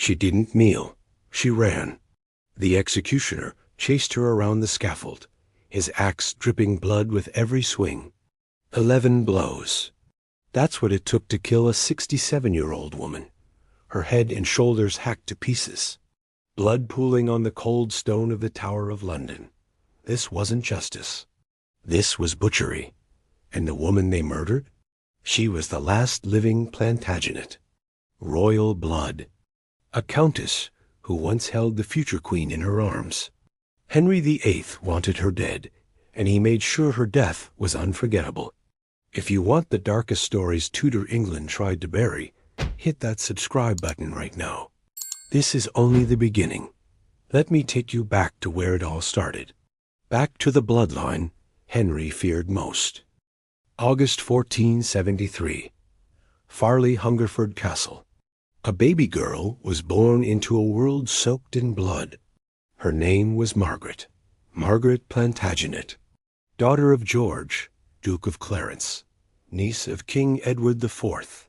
She didn't kneel. She ran. The executioner chased her around the scaffold, his axe dripping blood with every swing. 11 blows. That's what it took to kill a 67-year-old woman, her head and shoulders hacked to pieces, blood pooling on the cold stone of the Tower of London. This wasn't justice. This was butchery. And the woman they murdered? She was the last living Plantagenet. Royal blood. A countess who once held the future queen in her arms. Henry VIII wanted her dead, and he made sure her death was unforgettable. If you want the darkest stories Tudor England tried to bury, hit that subscribe button right now. This is only the beginning. Let me take you back to where it all started. Back to the bloodline Henry feared most. August 1473. Farley Hungerford Castle. A baby girl was born into a world soaked in blood. Her name was Margaret. Margaret Plantagenet, daughter of George, Duke of Clarence, niece of King Edward IV.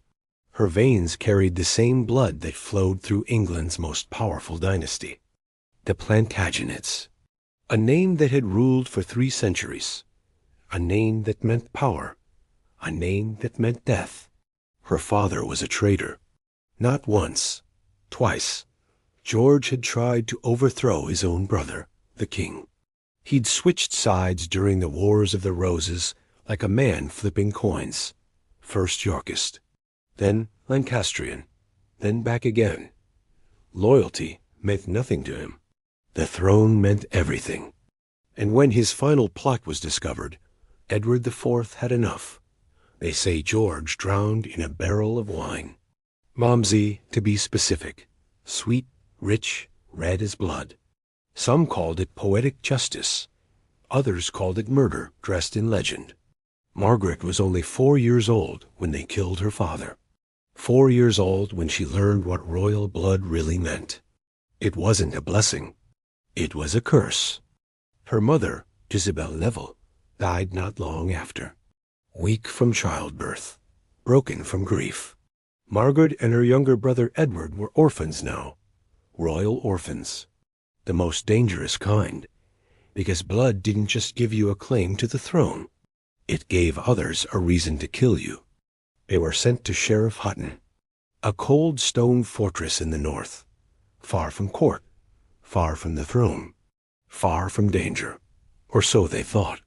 Her veins carried the same blood that flowed through England's most powerful dynasty, the Plantagenets. A name that had ruled for 3 centuries. A name that meant power. A name that meant death. Her father was a traitor. Not once, twice. George had tried to overthrow his own brother, the king. He'd switched sides during the Wars of the Roses like a man flipping coins. First Yorkist, then Lancastrian, then back again. Loyalty meant nothing to him. The throne meant everything. And when his final plot was discovered, Edward IV had enough. They say George drowned in a barrel of wine. Momsey, to be specific. Sweet, rich, red as blood. Some called it poetic justice. Others called it murder dressed in legend. Margaret was only 4 years old when they killed her father. 4 years old when she learned what royal blood really meant. It wasn't a blessing. It was a curse. Her mother, Isabel Neville, died not long after. Weak from childbirth. Broken from grief. Margaret and her younger brother Edward were orphans now. Royal orphans. The most dangerous kind. Because blood didn't just give you a claim to the throne. It gave others a reason to kill you. They were sent to Sheriff Hutton, a cold stone fortress in the north. Far from court. Far from the throne. Far from danger. Or so they thought.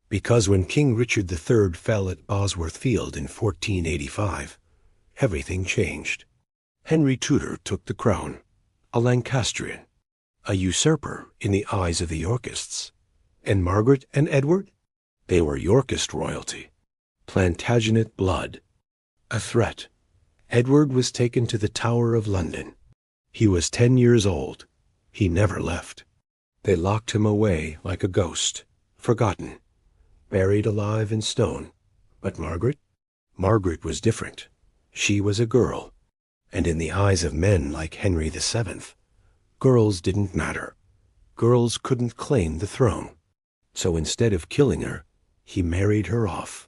Because when King Richard III fell at Bosworth Field in 1485, everything changed. Henry Tudor took the crown, a Lancastrian, a usurper in the eyes of the Yorkists. And Margaret and Edward? They were Yorkist royalty. Plantagenet blood. A threat. Edward was taken to the Tower of London. He was 10 years old. He never left. They locked him away like a ghost, forgotten, buried alive in stone. But Margaret? Margaret was different. She was a girl. And in the eyes of men like Henry VII, girls didn't matter. Girls couldn't claim the throne. So instead of killing her, he married her off.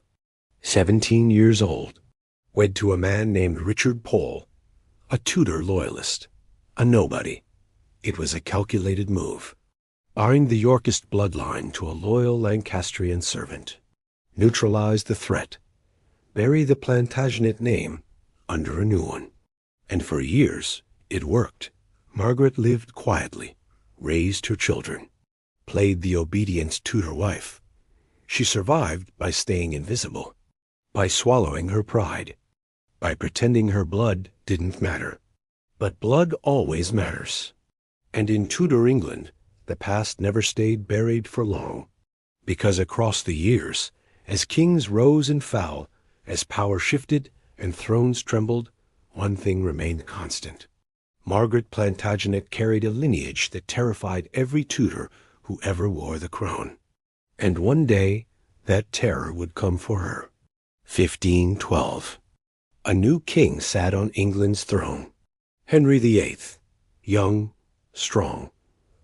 17 years old. Wed to a man named Richard Pole, a Tudor loyalist, a nobody. It was a calculated move. Bind the Yorkist bloodline to a loyal Lancastrian servant. Neutralize the threat. Bury the Plantagenet name under a new one. And for years, it worked. Margaret lived quietly, raised her children, played the obedient Tudor wife. She survived by staying invisible, by swallowing her pride, by pretending her blood didn't matter. But blood always matters. And in Tudor England, the past never stayed buried for long. Because across the years, as kings rose and fell, as power shifted and thrones trembled, one thing remained constant. Margaret Plantagenet carried a lineage that terrified every Tudor who ever wore the crown. And one day, that terror would come for her. 1512. A new king sat on England's throne. Henry VIII, young, strong,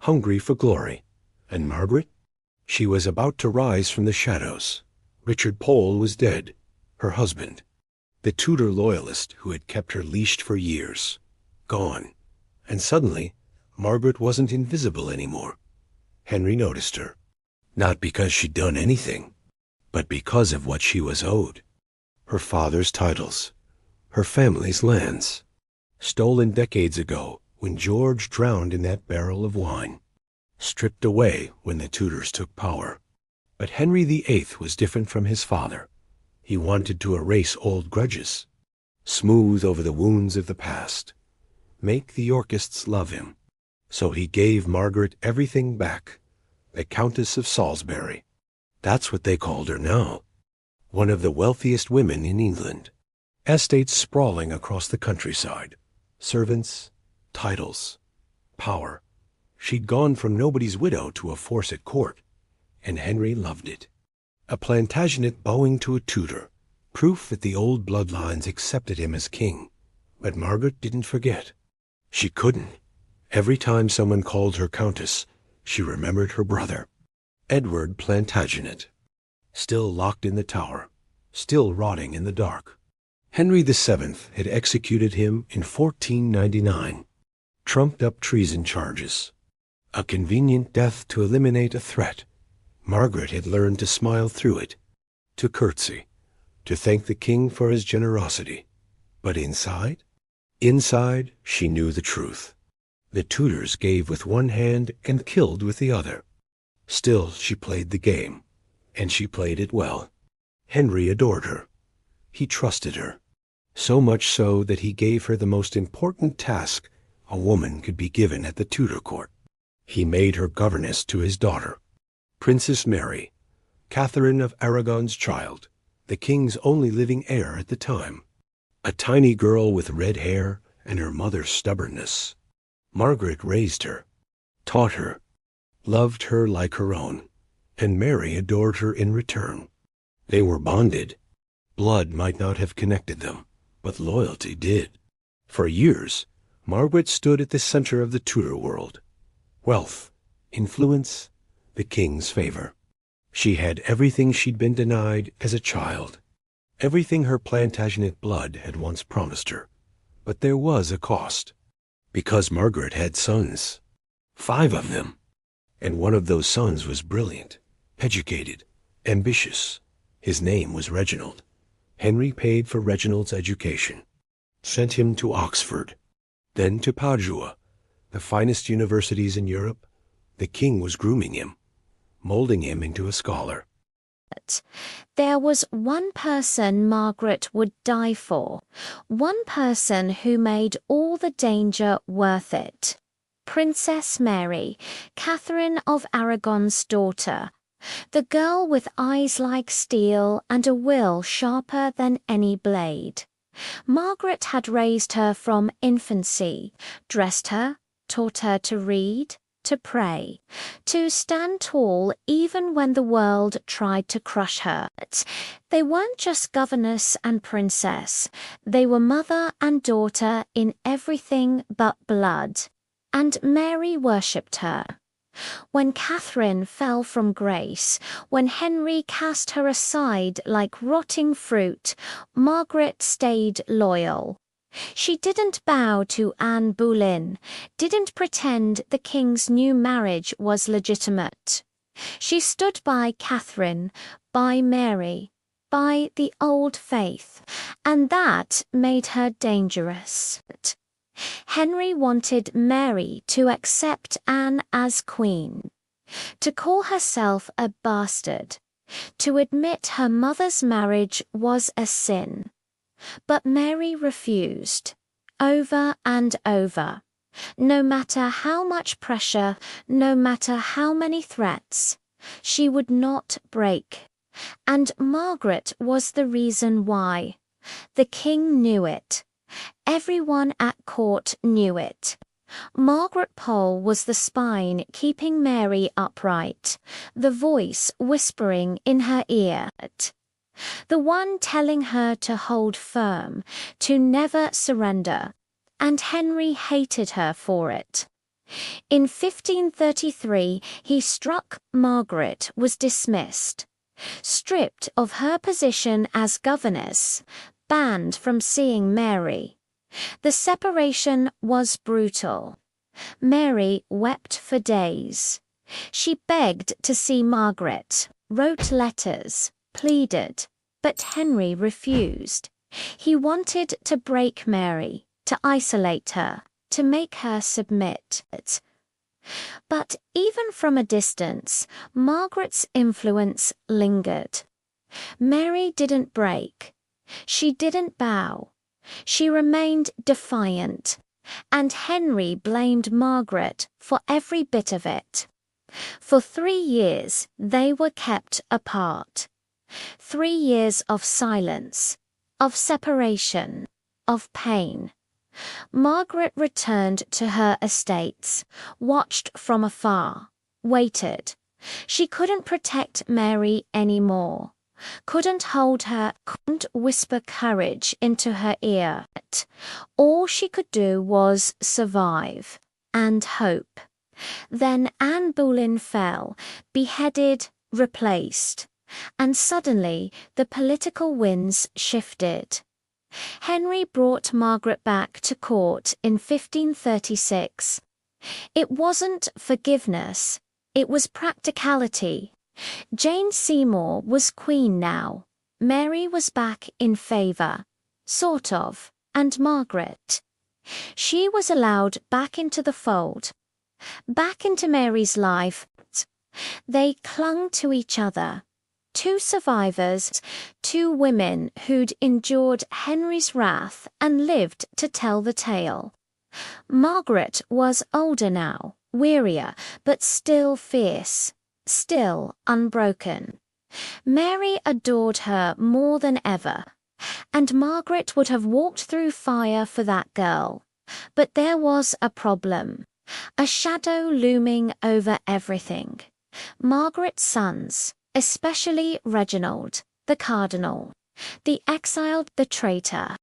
hungry for glory. And Margaret? She was about to rise from the shadows. Richard Pole was dead, her husband. The Tudor loyalist who had kept her leashed for years. Gone. And suddenly, Margaret wasn't invisible anymore. Henry noticed her, not because she'd done anything, but because of what she was owed. Her father's titles, her family's lands, stolen decades ago when George drowned in that barrel of wine, stripped away when the Tudors took power. But Henry VIII was different from his father. He wanted to erase old grudges, smooth over the wounds of the past, make the Yorkists love him. So he gave Margaret everything back, the Countess of Salisbury. That's what they called her now. One of the wealthiest women in England. Estates sprawling across the countryside. Servants, titles, power. She'd gone from nobody's widow to a force at court, and Henry loved it. A Plantagenet bowing to a Tudor, proof that the old bloodlines accepted him as king. But Margaret didn't forget. She couldn't. Every time someone called her Countess, she remembered her brother, Edward Plantagenet, still locked in the tower, still rotting in the dark. Henry VII had executed him in 1499, trumped-up treason charges. A convenient death to eliminate a threat. Margaret had learned to smile through it, to curtsy, to thank the king for his generosity. But inside? Inside, she knew the truth. The Tudors gave with one hand and killed with the other. Still, she played the game, and she played it well. Henry adored her. He trusted her, so much so that he gave her the most important task a woman could be given at the Tudor court. He made her governess to his daughter, Princess Mary, Catherine of Aragon's child, the king's only living heir at the time. A tiny girl with red hair and her mother's stubbornness. Margaret raised her, taught her, loved her like her own, and Mary adored her in return. They were bonded. Blood might not have connected them, but loyalty did. For years, Margaret stood at the center of the Tudor world. Wealth, influence, the king's favor. She had everything she'd been denied as a child, everything her Plantagenet blood had once promised her. But there was a cost, because Margaret had sons, 5 of them, and one of those sons was brilliant, educated, ambitious. His name was Reginald. Henry paid for Reginald's education, sent him to Oxford, then to Padua, the finest universities in Europe. The king was grooming him, molding him into a scholar. There was one person Margaret would die for, one person who made all the danger worth it. Princess Mary, Catherine of Aragon's daughter, the girl with eyes like steel and a will sharper than any blade. Margaret had raised her from infancy, dressed her, taught her to read, to pray, to stand tall even when the world tried to crush her. They weren't just governess and princess, they were mother and daughter in everything but blood. And Mary worshipped her. When Catherine fell from grace, when Henry cast her aside like rotting fruit, Margaret stayed loyal. She didn't bow to Anne Boleyn, didn't pretend the king's new marriage was legitimate. She stood by Catherine, by Mary, by the old faith, and that made her dangerous. Henry wanted Mary to accept Anne as queen, to call herself a bastard, to admit her mother's marriage was a sin. But Mary refused, over and over. No matter how much pressure, no matter how many threats, she would not break. And Margaret was the reason why. The king knew it. Everyone at court knew it. Margaret Pole was the spine keeping Mary upright, the voice whispering in her ear, the one telling her to hold firm, to never surrender, and Henry hated her for it. In 1533, he struck Margaret was dismissed, stripped of her position as governess, banned from seeing Mary. The separation was brutal. Mary wept for days. She begged to see Margaret, wrote letters, pleaded, but Henry refused. He wanted to break Mary, to isolate her, to make her submit. But even from a distance, Margaret's influence lingered. Mary didn't break. She didn't bow. She remained defiant, and Henry blamed Margaret for every bit of it. For 3 years they were kept apart. 3 years of silence, of separation, of pain. Margaret returned to her estates, watched from afar, waited. She couldn't protect Mary anymore, couldn't hold her, couldn't whisper courage into her ear. All she could do was survive and hope. Then Anne Boleyn fell, beheaded, replaced, and suddenly the political winds shifted. Henry brought Margaret back to court in 1536. It wasn't forgiveness, it was practicality. Jane Seymour was queen now. Mary was back in favour, sort of, and Margaret. She was allowed back into the fold, back into Mary's life. They clung to each other. 2 survivors, 2 women who'd endured Henry's wrath and lived to tell the tale. Margaret was older now, wearier, but still fierce, still unbroken. Mary adored her more than ever, and Margaret would have walked through fire for that girl. But there was a problem, a shadow looming over everything. Margaret's sons, especially Reginald, the cardinal, the exiled, the traitor.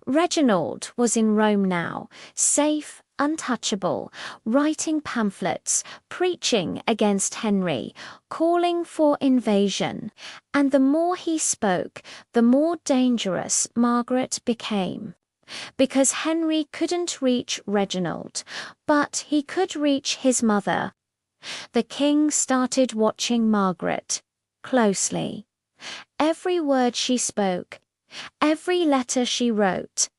Reginald was in Rome now, safe, untouchable, writing pamphlets, preaching against Henry, calling for invasion. And the more he spoke, the more dangerous Margaret became. Because Henry couldn't reach Reginald, but he could reach his mother. The king started watching Margaret closely. Every word she spoke, every letter she wrote,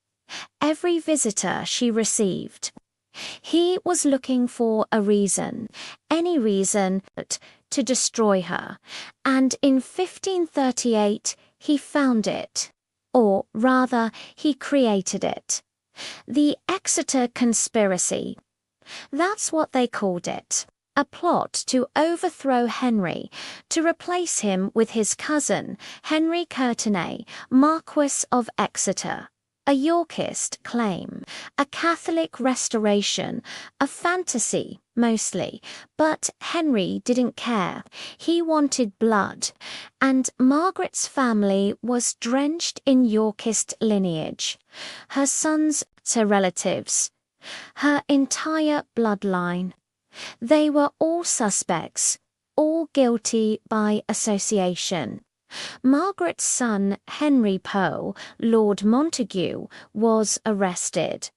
every visitor she received. He was looking for a reason, any reason, to destroy her, and in 1538 he found it, or rather, he created it. The Exeter Conspiracy. That's what they called it. A plot to overthrow Henry, to replace him with his cousin, Henry Courtenay, Marquess of Exeter. A Yorkist claim, a Catholic restoration, a fantasy, mostly. But Henry didn't care. He wanted blood, and Margaret's family was drenched in Yorkist lineage. Her sons, her relatives, her entire bloodline. They were all suspects, all guilty by association. Margaret's son, Henry Poe, Lord Montague, was arrested.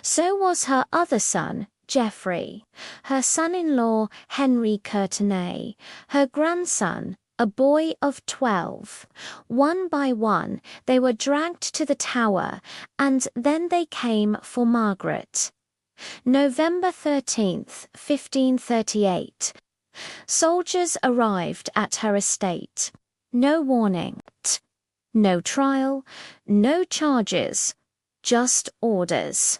So was her other son, Geoffrey, her son-in-law, Henry Courtenay, her grandson, a boy of 12. One by one, they were dragged to the Tower, and then they came for Margaret. November 13th, 1538. Soldiers arrived at her estate. No warning. No trial, no charges, just orders.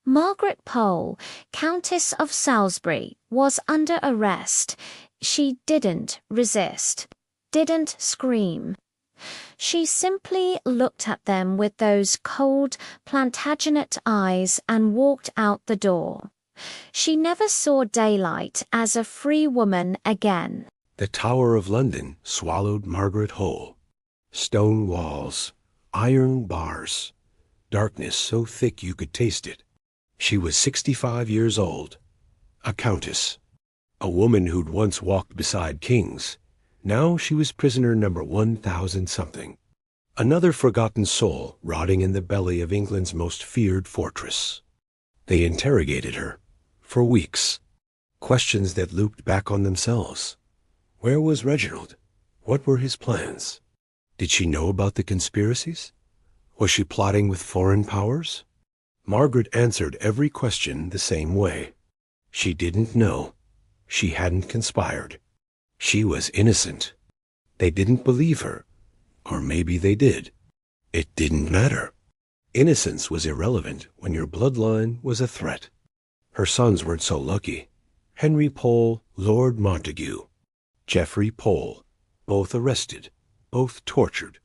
Margaret Pole, Countess of Salisbury, was under arrest. She didn't resist, didn't scream. She simply looked at them with those cold, Plantagenet eyes and walked out the door. She never saw daylight as a free woman again. The Tower of London swallowed Margaret whole. Stone walls, iron bars, darkness so thick you could taste it. She was 65 years old, a countess, a woman who'd once walked beside kings. Now she was prisoner number 1,000-something. Another forgotten soul rotting in the belly of England's most feared fortress. They interrogated her. For weeks. Questions that looped back on themselves. Where was Reginald? What were his plans? Did she know about the conspiracies? Was she plotting with foreign powers? Margaret answered every question the same way. She didn't know. She hadn't conspired. She was innocent. They didn't believe her. Or maybe they did. It didn't matter. Innocence was irrelevant when your bloodline was a threat. Her sons weren't so lucky. Henry Pole, Lord Montague. Geoffrey Pole. Both arrested. Both tortured.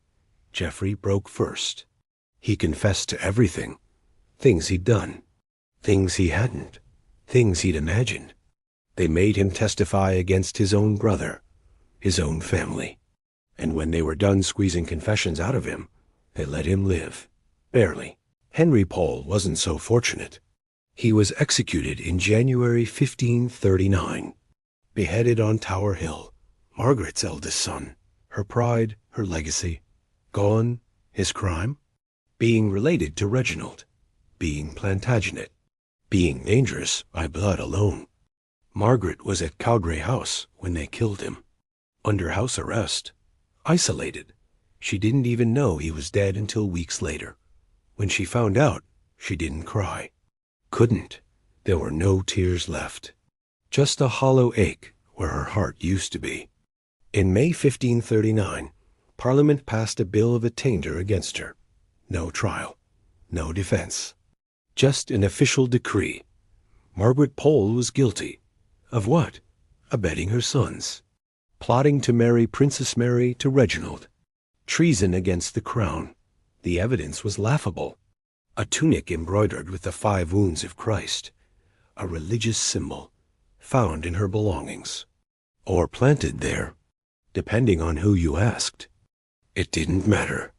Geoffrey broke first. He confessed to everything. Things he'd done. Things he hadn't. Things he'd imagined. They made him testify against his own brother. His own family. And when they were done squeezing confessions out of him, they let him live. Barely. Henry Pole wasn't so fortunate. He was executed in January 1539. Beheaded on Tower Hill. Margaret's eldest son. Her pride, her legacy. Gone. His crime? Being related to Reginald. Being Plantagenet. Being dangerous by blood alone. Margaret was at Cowdray House when they killed him. Under house arrest. Isolated. She didn't even know he was dead until weeks later. When she found out, she didn't cry. Couldn't. There were no tears left. Just a hollow ache where her heart used to be. In May 1539, Parliament passed a bill of attainder against her. No trial. No defense. Just an official decree. Margaret Pole was guilty. Of what? Abetting her sons. Plotting to marry Princess Mary to Reginald. Treason against the crown. The evidence was laughable. A tunic embroidered with the 5 wounds of Christ. A religious symbol found in her belongings. Or planted there, depending on who you asked. It didn't matter.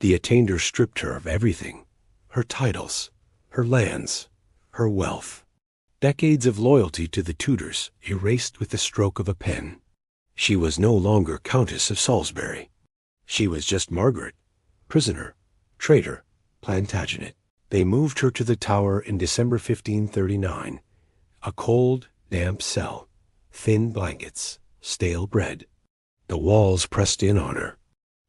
The attainder stripped her of everything. Her titles, her lands, her wealth. Decades of loyalty to the Tudors erased with the stroke of a pen. She was no longer Countess of Salisbury. She was just Margaret, prisoner, traitor, Plantagenet. They moved her to the Tower in December 1539. A cold, damp cell, thin blankets, stale bread. The walls pressed in on her.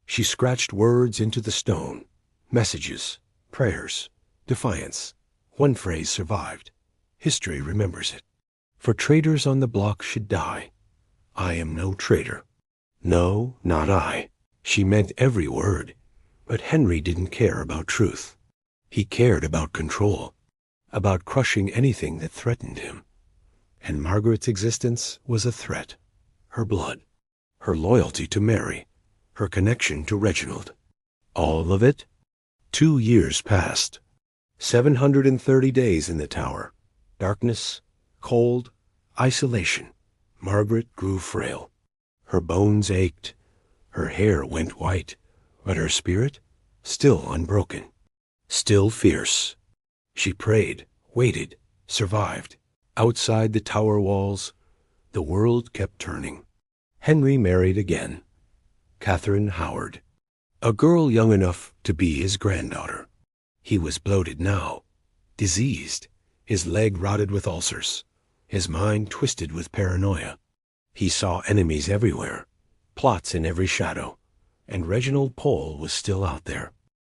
She scratched words into the stone, messages, prayers, defiance. One phrase survived. History remembers it. For traitors on the block should die. I am no traitor. No, not I. She meant every word. But Henry didn't care about truth. He cared about control, about crushing anything that threatened him. And Margaret's existence was a threat. Her blood, her loyalty to Mary, her connection to Reginald. All of it? 2 years passed. 730 days in the Tower. Darkness, cold, isolation. Margaret grew frail. Her bones ached. Her hair went white. But her spirit, still unbroken. Still fierce. She prayed, waited, survived. Outside the Tower walls, the world kept turning. Henry married again. Catherine Howard. A girl young enough to be his granddaughter. He was bloated now, diseased, his leg rotted with ulcers, his mind twisted with paranoia. He saw enemies everywhere, plots in every shadow, and Reginald Pole was still out there,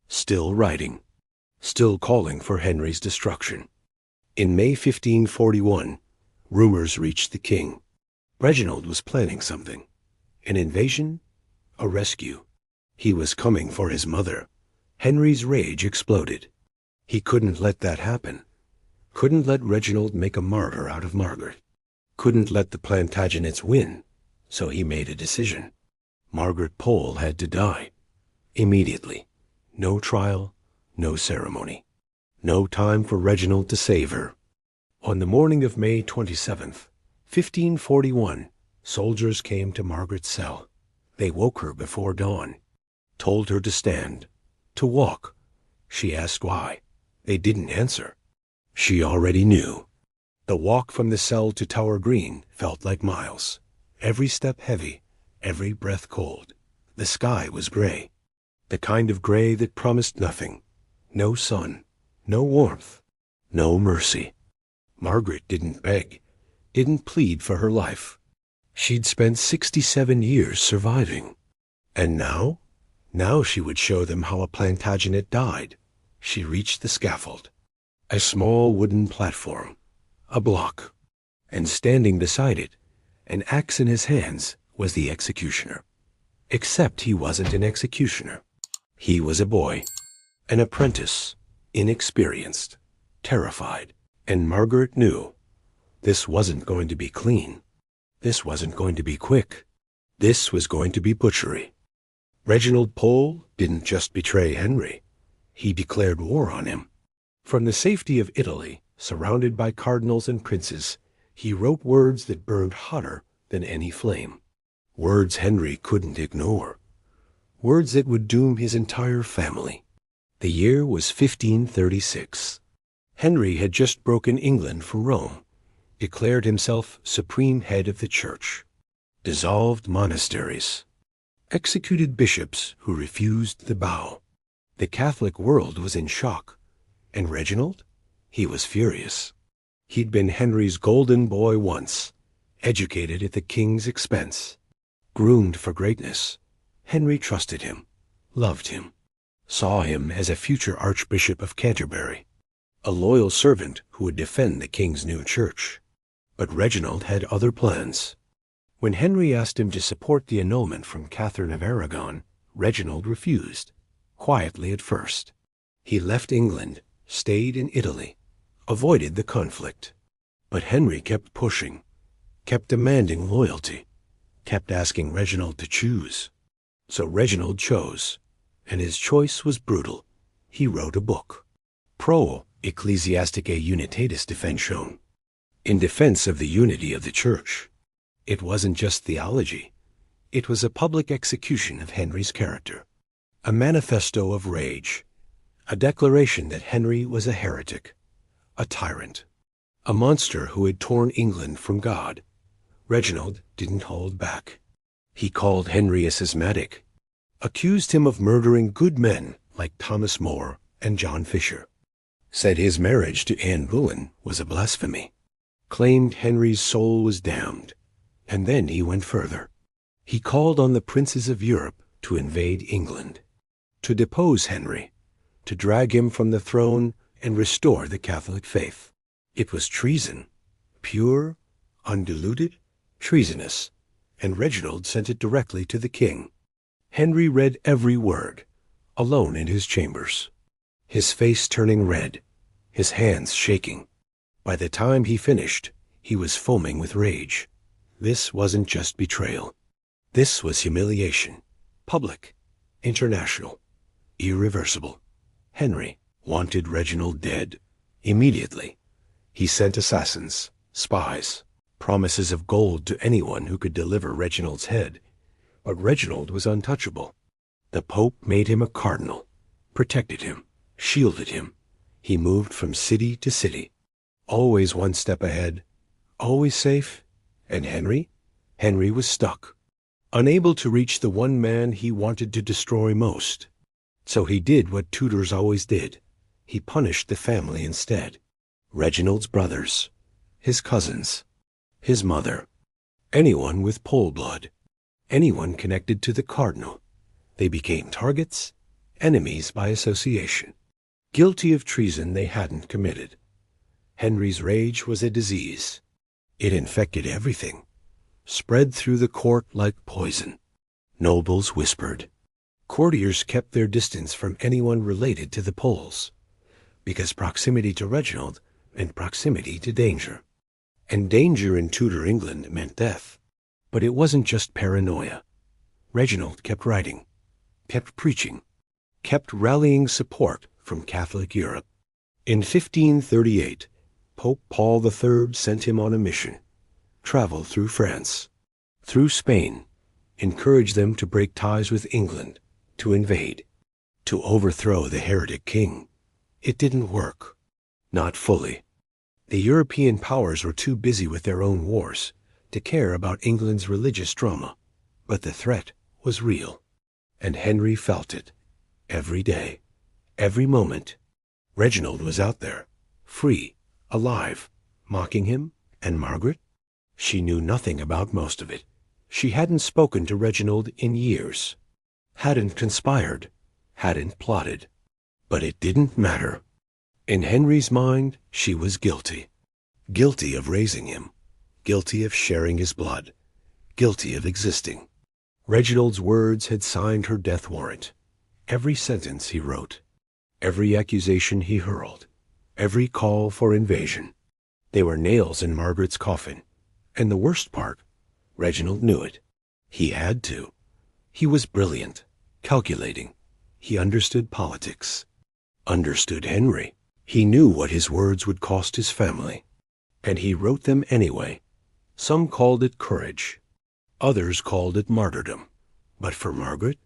still writing, still calling for Henry's destruction. In May 1541, rumors reached the king. Reginald was planning something. An invasion? A rescue. He was coming for his mother. Henry's rage exploded. He couldn't let that happen. Couldn't let Reginald make a martyr out of Margaret. Couldn't let the Plantagenets win. So he made a decision. Margaret Pole had to die. Immediately. No trial, no ceremony. No time for Reginald to save her. On the morning of May 27th, 1541, soldiers came to Margaret's cell. They woke her before dawn, told her to stand, to walk. She asked why. They didn't answer. She already knew. The walk from the cell to Tower Green felt like miles. Every step heavy, every breath cold. The sky was gray. The kind of gray that promised nothing. No sun, no warmth, no mercy. Margaret didn't beg, didn't plead for her life. She'd spent 67 years surviving. And now? Now she would show them how a Plantagenet died. She reached the scaffold. A small wooden platform. A block. And standing beside it, an axe in his hands, was the executioner. Except he wasn't an executioner. He was a boy. An apprentice. Inexperienced. Terrified. And Margaret knew. This wasn't going to be clean. This wasn't going to be quick. This was going to be butchery. Reginald Pole didn't just betray Henry. He declared war on him. From the safety of Italy, surrounded by cardinals and princes, he wrote words that burned hotter than any flame. Words Henry couldn't ignore. Words that would doom his entire family. The year was 1536. Henry had just broken England from Rome, declared himself supreme head of the church, dissolved monasteries, executed bishops who refused the vow. The Catholic world was in shock. And Reginald? He was furious. He'd been Henry's golden boy once, educated at the king's expense, groomed for greatness. Henry trusted him, loved him, saw him as a future Archbishop of Canterbury, a loyal servant who would defend the king's new church. But Reginald had other plans. When Henry asked him to support the annulment from Catherine of Aragon, Reginald refused, quietly at first. He left England, stayed in Italy, avoided the conflict. But Henry kept pushing, kept demanding loyalty, kept asking Reginald to choose. So Reginald chose, and his choice was brutal. He wrote a book, Pro Ecclesiasticae Unitatis Defensio, in defense of the unity of the church. It wasn't just theology. It was a public execution of Henry's character, a manifesto of rage, a declaration that Henry was a heretic, a tyrant, a monster who had torn England from God. Reginald didn't hold back. He called Henry a schismatic, accused him of murdering good men like Thomas More and John Fisher, said his marriage to Anne Boleyn was a blasphemy, claimed Henry's soul was damned. And then he went further. He called on the princes of Europe to invade England, to depose Henry, to drag him from the throne and restore the Catholic faith. It was treason, pure, undiluted, treasonous, and Reginald sent it directly to the king. Henry read every word, alone in his chambers, his face turning red, his hands shaking. By the time he finished, he was foaming with rage. This wasn't just betrayal. This was humiliation, public, international, irreversible. Henry wanted Reginald dead, immediately. He sent assassins, spies, promises of gold to anyone who could deliver Reginald's head. But Reginald was untouchable. The Pope made him a cardinal, protected him, shielded him. He moved from city to city, always one step ahead, always safe. And Henry? Henry was stuck, unable to reach the one man he wanted to destroy most. So he did what Tudors always did. He punished the family instead. Reginald's brothers, his cousins, his mother, anyone with Pole blood, anyone connected to the cardinal. They became targets, enemies by association, guilty of treason they hadn't committed. Henry's rage was a disease. It infected everything, spread through the court like poison. Nobles whispered. Courtiers kept their distance from anyone related to the Poles, because proximity to Reginald meant proximity to danger. And danger in Tudor England meant death. But it wasn't just paranoia. Reginald kept writing, kept preaching, kept rallying support from Catholic Europe. In 1538, Pope Paul III sent him on a mission, travel through France, through Spain, encourage them to break ties with England, to invade, to overthrow the heretic king. It didn't work. Not fully. The European powers were too busy with their own wars to care about England's religious drama. But the threat was real, and Henry felt it. Every day, every moment. Reginald was out there, free, alive, Mocking him and Margaret? She knew nothing about most of it. She hadn't spoken to Reginald in years. Hadn't conspired. Hadn't plotted. But it didn't matter. In Henry's mind, she was guilty. Guilty of raising him. Guilty of sharing his blood. Guilty of existing. Reginald's words had signed her death warrant. Every sentence he wrote. Every accusation he hurled. Every call for invasion. They were nails in Margaret's coffin. And the worst part, Reginald knew it. He had to. He was brilliant, calculating. He understood politics. Understood Henry. He knew what his words would cost his family. And he wrote them anyway. Some called it courage. Others called it martyrdom. But for Margaret,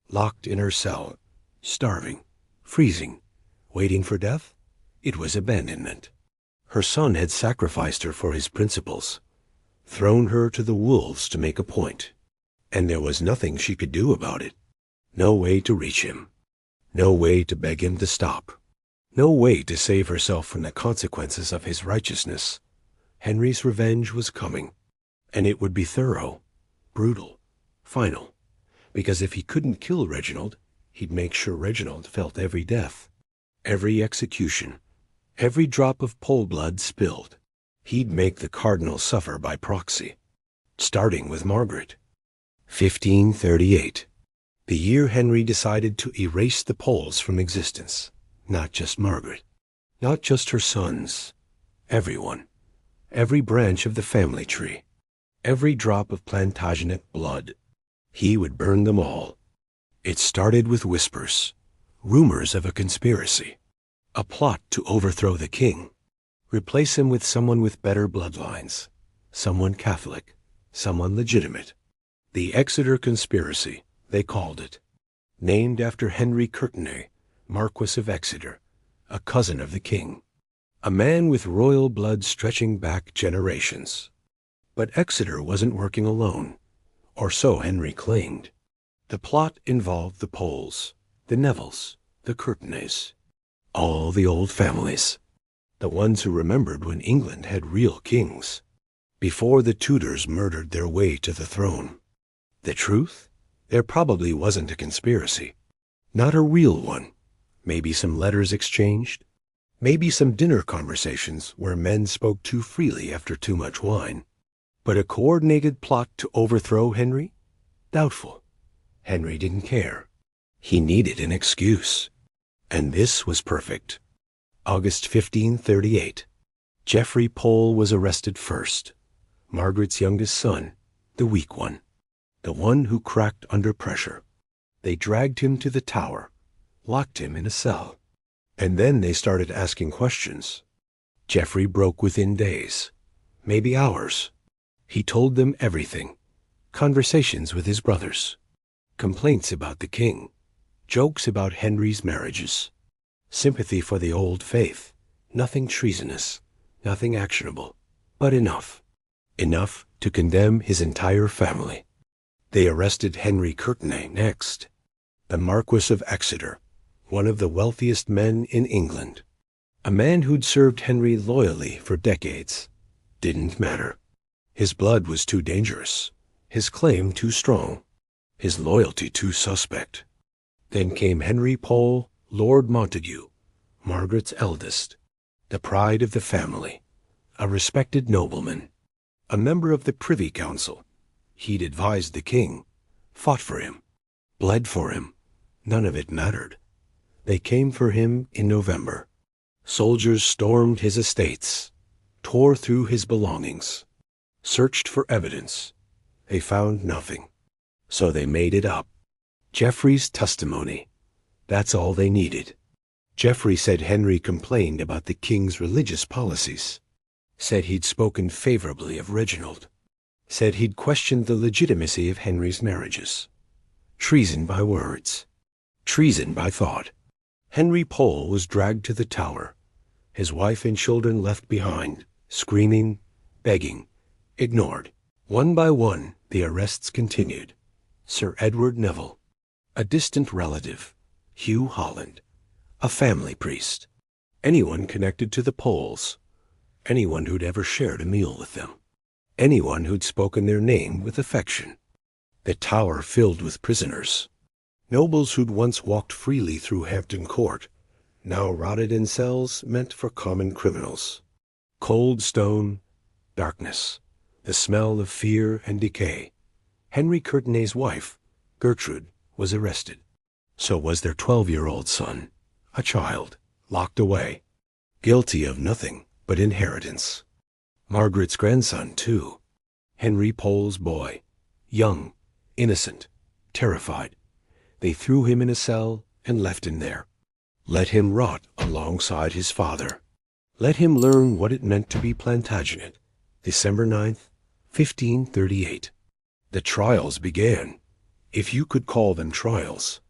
locked in her cell, starving, freezing, waiting for death, it was abandonment. Her son had sacrificed her for his principles, thrown her to the wolves to make a point, and there was nothing she could do about it. No way to reach him. No way to beg him to stop. No way to save herself from the consequences of his righteousness. Henry's revenge was coming, and it would be thorough, brutal, final, because if he couldn't kill Reginald, he'd make sure Reginald felt every death, every execution, every drop of pole blood spilled. He'd make the cardinal suffer by proxy, starting with Margaret. 1538. The year Henry decided to erase the Poles from existence. Not just Margaret. Not just her sons. Everyone. Every branch of the family tree. Every drop of Plantagenet blood. He would burn them all. It started with whispers. Rumors of a conspiracy. A plot to overthrow the king. Replace him with someone with better bloodlines. Someone Catholic. Someone legitimate. The Exeter Conspiracy, they called it. Named after Henry Courtenay, Marquis of Exeter, a cousin of the king. A man with royal blood stretching back generations. But Exeter wasn't working alone, or so Henry claimed. The plot involved the Poles, the Nevilles, the Courtenays, all the old families, the ones who remembered when England had real kings, before the Tudors murdered their way to the throne. The truth? There probably wasn't a conspiracy. Not a real one. Maybe some letters exchanged. Maybe some dinner conversations where men spoke too freely after too much wine. But a coordinated plot to overthrow Henry? Doubtful. Henry didn't care. He needed an excuse. And this was perfect. August 1538. Geoffrey Pole was arrested first. Margaret's youngest son, the weak one. The one who cracked under pressure. They dragged him to the tower, locked him in a cell. And then they started asking questions. Geoffrey broke within days, maybe hours. He told them everything. Conversations with his brothers. Complaints about the king. Jokes about Henry's marriages. Sympathy for the old faith. Nothing treasonous. Nothing actionable. But enough. Enough to condemn his entire family. They arrested Henry Courtenay next. The Marquis of Exeter, one of the wealthiest men in England. A man who'd served Henry loyally for decades. Didn't matter. His blood was too dangerous. His claim too strong. His loyalty too suspect. Then came Henry Pole, Lord Montague, Margaret's eldest, the pride of the family, a respected nobleman, a member of the Privy Council. He'd advised the king, fought for him, bled for him. None of it mattered. They came for him in November. Soldiers stormed his estates, tore through his belongings, searched for evidence. They found nothing. So they made it up. Geoffrey's testimony. That's all they needed. Geoffrey said Henry complained about the king's religious policies. Said he'd spoken favorably of Reginald. Said he'd questioned the legitimacy of Henry's marriages. Treason by words. Treason by thought. Henry Pole was dragged to the tower. His wife and children left behind, screaming, begging, ignored. One by one, the arrests continued. Sir Edward Neville, a distant relative, Hugh Holland, a family priest, anyone connected to the Poles, anyone who'd ever shared a meal with them, anyone who'd spoken their name with affection. The tower filled with prisoners, nobles who'd once walked freely through Hampton Court, now rotted in cells meant for common criminals. Cold stone, darkness, the smell of fear and decay. Henry Courtenay's wife, Gertrude, was arrested. So was their 12-year-old son, a child, locked away, guilty of nothing but inheritance. Margaret's grandson, too, Henry Pole's boy, young, innocent, terrified. They threw him in a cell and left him there. Let him rot alongside his father. Let him learn what it meant to be Plantagenet. December 9th, 1538. The trials began, if you could call them trials.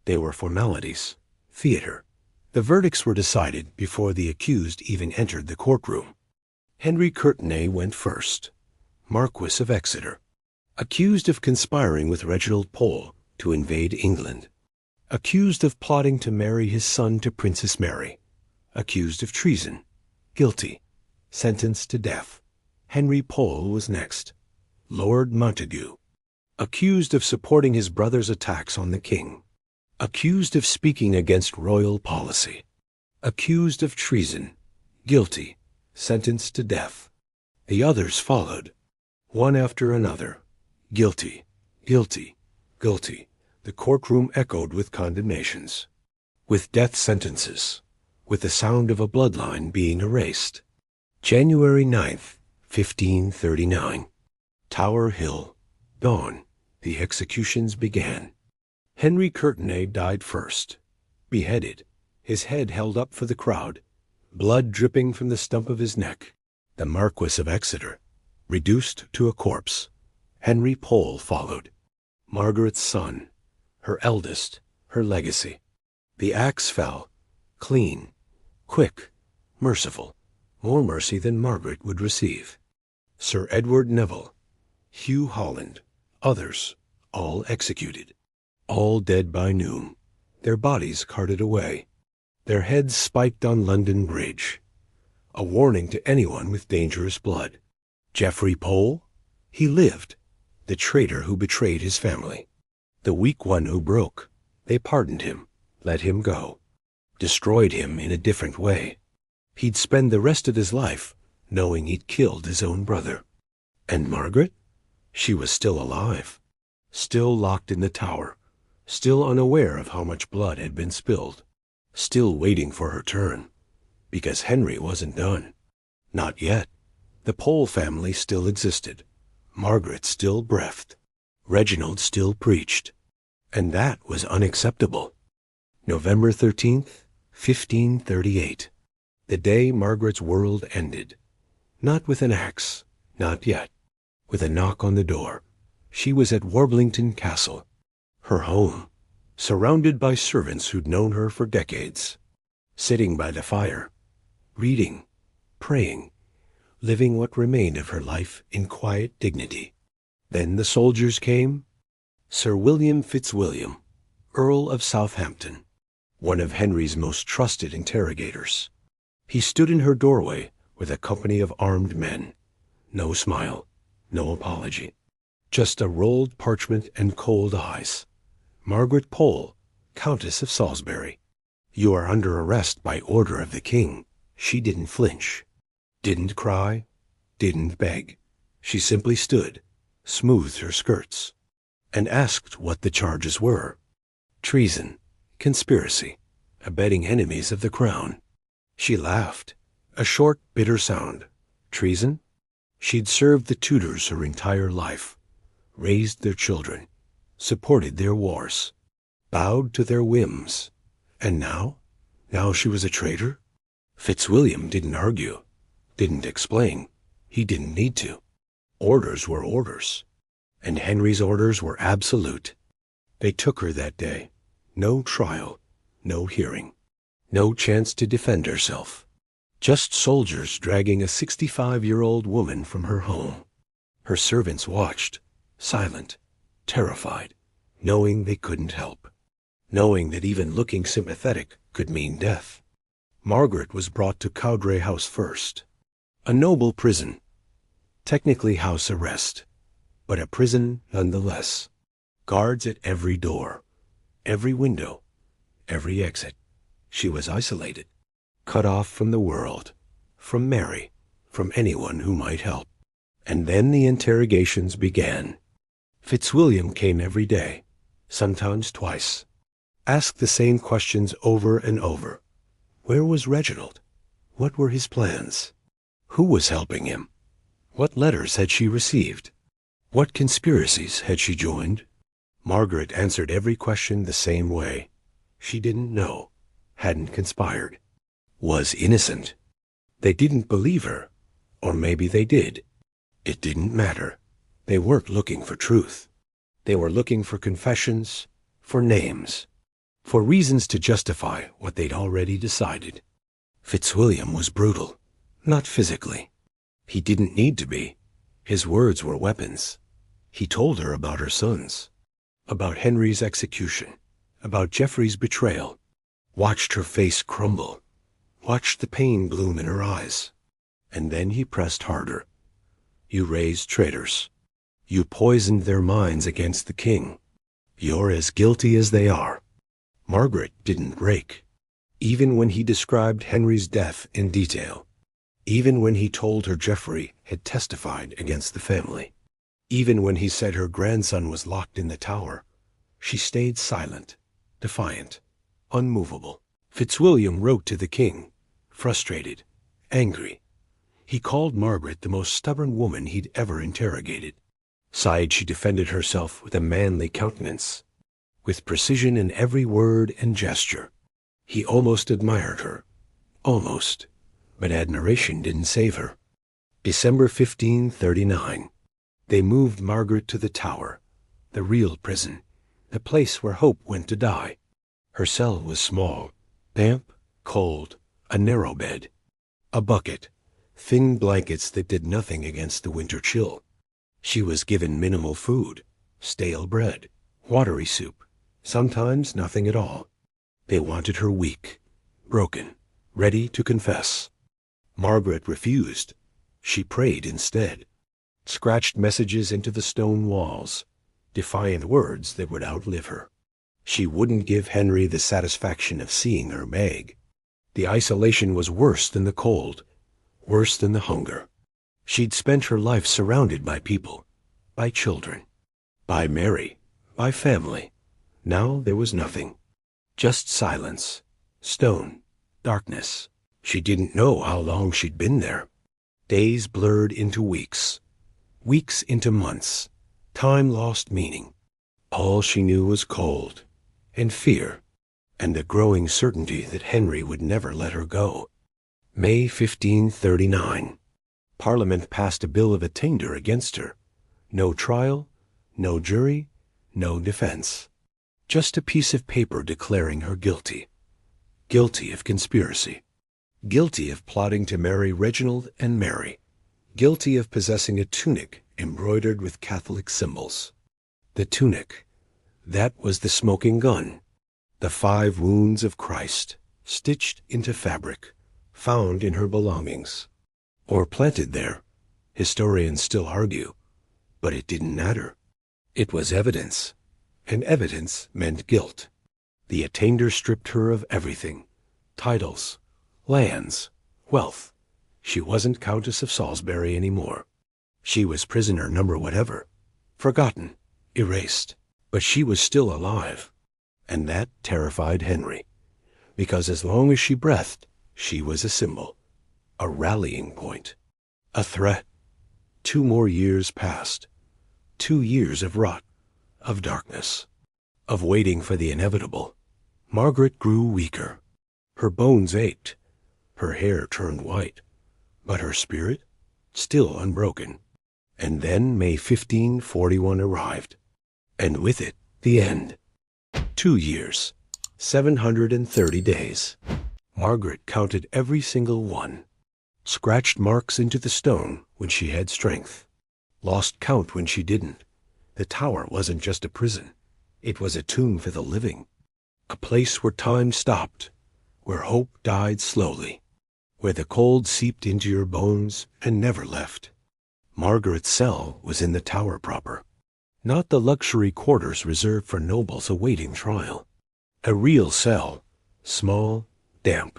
They were formalities, theater. The verdicts were decided before the accused even entered the courtroom. Henry Courtenay went first, Marquis of Exeter, accused of conspiring with Reginald Pole to invade England, accused of plotting to marry his son to Princess Mary, accused of treason, guilty, sentenced to death. Henry Pole was next, Lord Montague, accused of supporting his brother's attacks on the king, accused of speaking against royal policy, accused of treason, guilty, sentenced to death. The others followed, one after another, guilty, guilty, guilty. The courtroom echoed with condemnations, with death sentences, with the sound of a bloodline being erased. January 9th, 1539. Tower Hill. Dawn. The executions began. Henry Courtenay died first, beheaded, his head held up for the crowd, blood dripping from the stump of his neck. The Marquis of Exeter, reduced to a corpse. Henry Pole followed, Margaret's son, her eldest, her legacy. The axe fell, clean, quick, merciful, more mercy than Margaret would receive. Sir Edward Neville, Hugh Holland, others, all executed, all dead by noon, their bodies carted away, their heads spiked on London Bridge. A warning to anyone with dangerous blood. Geoffrey Pole, he lived, the traitor who betrayed his family. The weak one who broke, they pardoned him, let him go, destroyed him in a different way. He'd spend the rest of his life knowing he'd killed his own brother. And Margaret? She was still alive, still locked in the tower, still unaware of how much blood had been spilled, still waiting for her turn, because Henry wasn't done. Not yet. The Pole family still existed. Margaret still breathed. Reginald still preached. And that was unacceptable. November 13th, 1538. The day Margaret's world ended. Not with an axe, not yet. With a knock on the door. She was at Warblington Castle, her home, surrounded by servants who'd known her for decades, sitting by the fire, reading, praying, living what remained of her life in quiet dignity. Then the soldiers came. Sir William Fitzwilliam, Earl of Southampton, one of Henry's most trusted interrogators. He stood in her doorway with a company of armed men. No smile, no apology, just a rolled parchment and cold eyes. Margaret Pole, Countess of Salisbury. You are under arrest by order of the king. She didn't flinch, didn't cry, didn't beg. She simply stood, smoothed her skirts, and asked what the charges were. Treason, conspiracy, abetting enemies of the crown. She laughed, a short, bitter sound. Treason? She'd served the Tudors her entire life, raised their children, supported their wars, bowed to their whims. And now? Now she was a traitor? Fitzwilliam didn't argue, didn't explain. He didn't need to. Orders were orders, and Henry's orders were absolute. They took her that day. No trial, no hearing, no chance to defend herself. Just soldiers dragging a 65-year-old woman from her home. Her servants watched, silent, terrified, knowing they couldn't help, knowing that even looking sympathetic could mean death. Margaret was brought to Cowdray House first, A noble prison, technically house arrest, but a prison nonetheless. Guards at every door, every window, every exit. She was isolated, cut off from the world, from Mary, from anyone who might help. And then the interrogations began. Fitzwilliam came every day, sometimes twice, asked the same questions over and over. Where was Reginald? What were his plans? Who was helping him? What letters had she received? What conspiracies had she joined? Margaret answered every question the same way. She didn't know, hadn't conspired, was innocent. They didn't believe her, or maybe they did. It didn't matter. They weren't looking for truth. They were looking for confessions, for names, for reasons to justify what they'd already decided. Fitzwilliam was brutal, not physically. He didn't need to be. His words were weapons. He told her about her sons, about Henry's execution, about Geoffrey's betrayal, watched her face crumble, watched the pain bloom in her eyes. And then he pressed harder. You raised traitors. You poisoned their minds against the king. You're as guilty as they are. Margaret didn't break, even when he described Henry's death in detail, even when he told her Geoffrey had testified against the family, even when he said her grandson was locked in the tower. She stayed silent, defiant, unmovable. Fitzwilliam wrote to the king, frustrated, angry. He called Margaret the most stubborn woman he'd ever interrogated. Sighed she defended herself with a manly countenance, with precision in every word and gesture. He almost admired her. Almost. But admiration didn't save her. December 1539. They moved Margaret to the Tower, the real prison, the place where hope went to die. Her cell was small, damp, cold, a narrow bed, a bucket, thin blankets that did nothing against the winter chill. She was given minimal food, stale bread, watery soup, sometimes nothing at all. They wanted her weak, broken, ready to confess. Margaret refused. She prayed instead, scratched messages into the stone walls, defiant words that would outlive her. She wouldn't give Henry the satisfaction of seeing her beg. The isolation was worse than the cold, worse than the hunger. She'd spent her life surrounded by people, by children, by Mary, by family. Now there was nothing. Just silence, stone, darkness. She didn't know how long she'd been there. Days blurred into weeks, weeks into months. Time lost meaning. All she knew was cold, and fear, and the growing certainty that Henry would never let her go. May 1539. Parliament passed a bill of attainder against her. No trial, no jury, no defense. Just a piece of paper declaring her guilty. Guilty of conspiracy. Guilty of plotting to marry Reginald and Mary. Guilty of possessing a tunic embroidered with Catholic symbols. The tunic. That was the smoking gun. The 5 wounds of Christ, stitched into fabric, found in her belongings. Or planted there. Historians still argue. But it didn't matter. It was evidence. And evidence meant guilt. The attainder stripped her of everything. Titles, lands, wealth. She wasn't Countess of Salisbury anymore. She was prisoner number whatever. Forgotten, erased. But she was still alive. And that terrified Henry. Because as long as she breathed, she was a symbol. A rallying point. A threat. 2 more years passed. 2 years of rot, of darkness, of waiting for the inevitable. Margaret grew weaker. Her bones ached. Her hair turned white. But her spirit, still unbroken. And then May 1541 arrived. And with it, the end. 2 years, 730 days. Margaret counted every single one. Scratched marks into the stone when she had strength. Lost count when she didn't. The tower wasn't just a prison. It was a tomb for the living. A place where time stopped, where hope died slowly. where the cold seeped into your bones and never left. Margaret's cell was in the tower proper, not the luxury quarters reserved for nobles awaiting trial. A real cell, small, damp,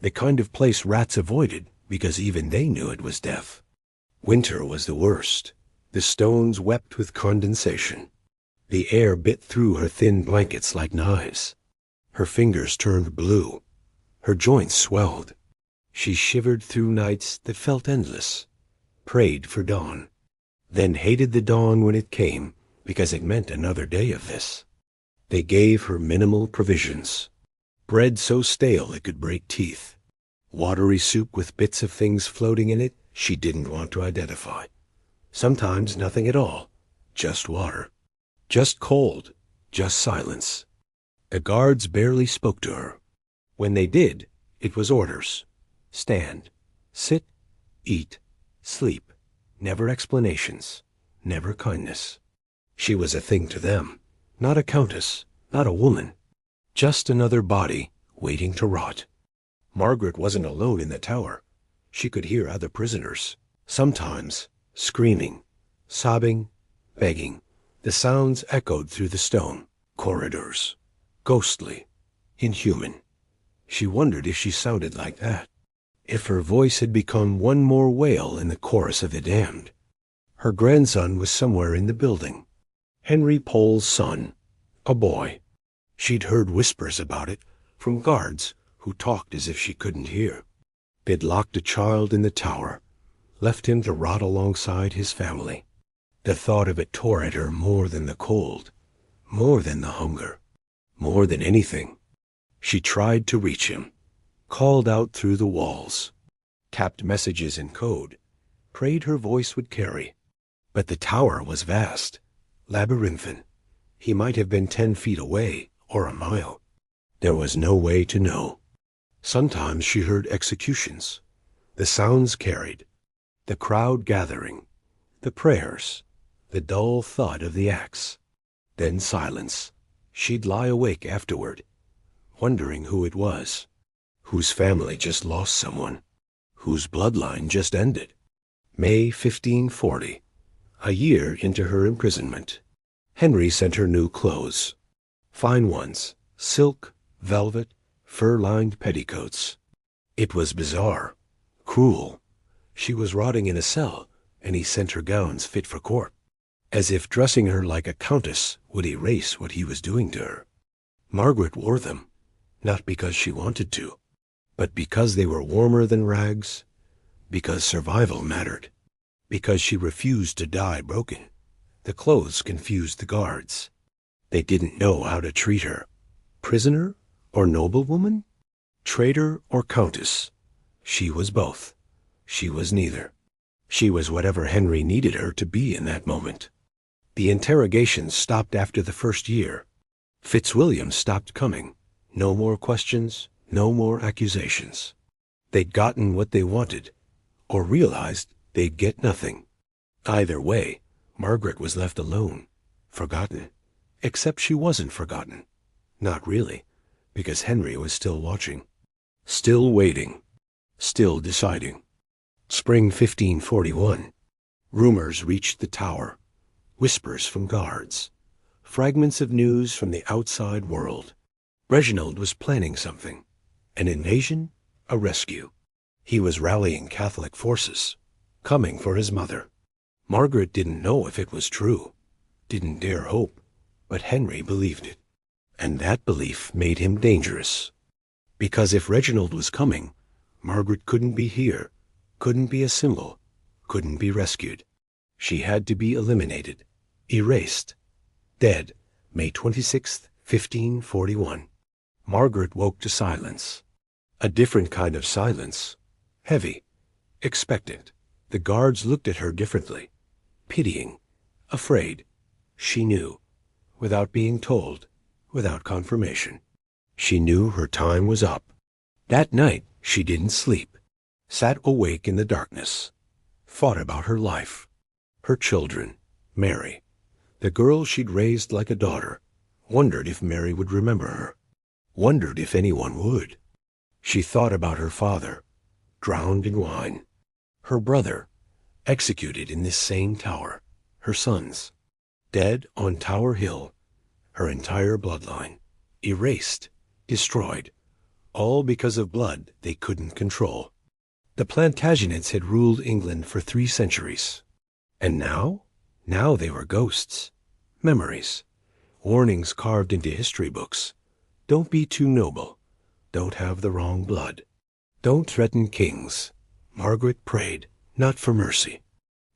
the kind of place rats avoided because even they knew it was death. Winter was the worst. The stones wept with condensation. The air bit through her thin blankets like knives. Her fingers turned blue. Her joints swelled. She shivered through nights that felt endless, prayed for dawn, then hated the dawn when it came because it meant another day of this. They gave her minimal provisions. Bread so stale it could break teeth. Watery soup with bits of things floating in it she didn't want to identify. Sometimes nothing at all, just water. Just cold, just silence. The guards barely spoke to her. When they did, it was orders. Stand, sit, eat, sleep. Never explanations, never kindness. She was a thing to them, not a countess, not a woman. Just another body waiting to rot. Margaret wasn't alone in the tower. She could hear other prisoners, sometimes screaming, sobbing, begging. The sounds echoed through the stone corridors, ghostly, inhuman. She wondered if she sounded like that, if her voice had become one more wail in the chorus of the damned. Her grandson was somewhere in the building. Henry Pole's son, a boy. She'd heard whispers about it from guards who talked as if she couldn't hear. They'd locked a child in the tower, left him to rot alongside his family. The thought of it tore at her more than the cold, more than the hunger, more than anything. She tried to reach him, called out through the walls, tapped messages in code, prayed her voice would carry. But the tower was vast, labyrinthine. He might have been 10 feet away or a mile. There was no way to know. Sometimes she heard executions. The sounds carried, the crowd gathering, the prayers, the dull thud of the axe. Then silence. She'd lie awake afterward, wondering who it was, whose family just lost someone, whose bloodline just ended. May 1540, a year into her imprisonment. Henry sent her new clothes. Fine ones, silk, velvet, fur-lined petticoats. It was bizarre, cruel. She was rotting in a cell, and he sent her gowns fit for court, as if dressing her like a countess would erase what he was doing to her. Margaret wore them, not because she wanted to, but because they were warmer than rags, because survival mattered, because she refused to die broken. The clothes confused the guards. They didn't know how to treat her. Prisoner or noblewoman? Traitor or countess? She was both. She was neither. She was whatever Henry needed her to be in that moment. The interrogations stopped after the first year. Fitzwilliam stopped coming. No more questions, no more accusations. They'd gotten what they wanted, or realized they'd get nothing. Either way, Margaret was left alone, forgotten. Except she wasn't forgotten. Not really, because Henry was still watching, still waiting, still deciding. Spring 1541. Rumors reached the tower, whispers from guards, fragments of news from the outside world. Reginald was planning something, an invasion, a rescue. He was rallying Catholic forces, coming for his mother. Margaret didn't know if it was true, didn't dare hope, but Henry believed it. And that belief made him dangerous. Because if Reginald was coming, Margaret couldn't be here, couldn't be a symbol, couldn't be rescued. She had to be eliminated, erased, dead, May 26th, 1541. Margaret woke to silence. A different kind of silence. Heavy, expectant. The guards looked at her differently, pitying, afraid. She knew, without being told, without confirmation. She knew her time was up. That night she didn't sleep, sat awake in the darkness, thought about her life, her children, Mary, the girl she'd raised like a daughter, wondered if Mary would remember her, wondered if anyone would. She thought about her father, drowned in wine. Her brother, executed in this same tower. Her sons, dead on Tower Hill. Her entire bloodline, erased, destroyed, all because of blood they couldn't control. The Plantagenets had ruled England for 3 centuries. And now? Now they were ghosts, memories, warnings carved into history books. Don't be too noble. Don't have the wrong blood. Don't threaten kings. Margaret prayed, not for mercy,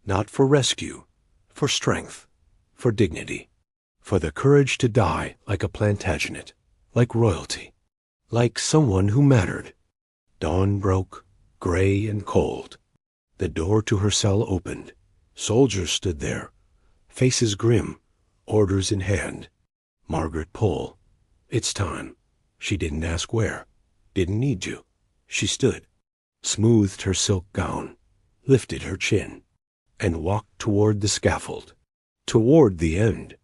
not for rescue, for strength, for dignity, for the courage to die like a Plantagenet, like royalty, like someone who mattered. Dawn broke, gray and cold. The door to her cell opened. Soldiers stood there, faces grim, orders in hand. Margaret Pole. It's time. She didn't ask where, didn't need to. She stood, smoothed her silk gown, lifted her chin, and walked toward the scaffold, toward the end.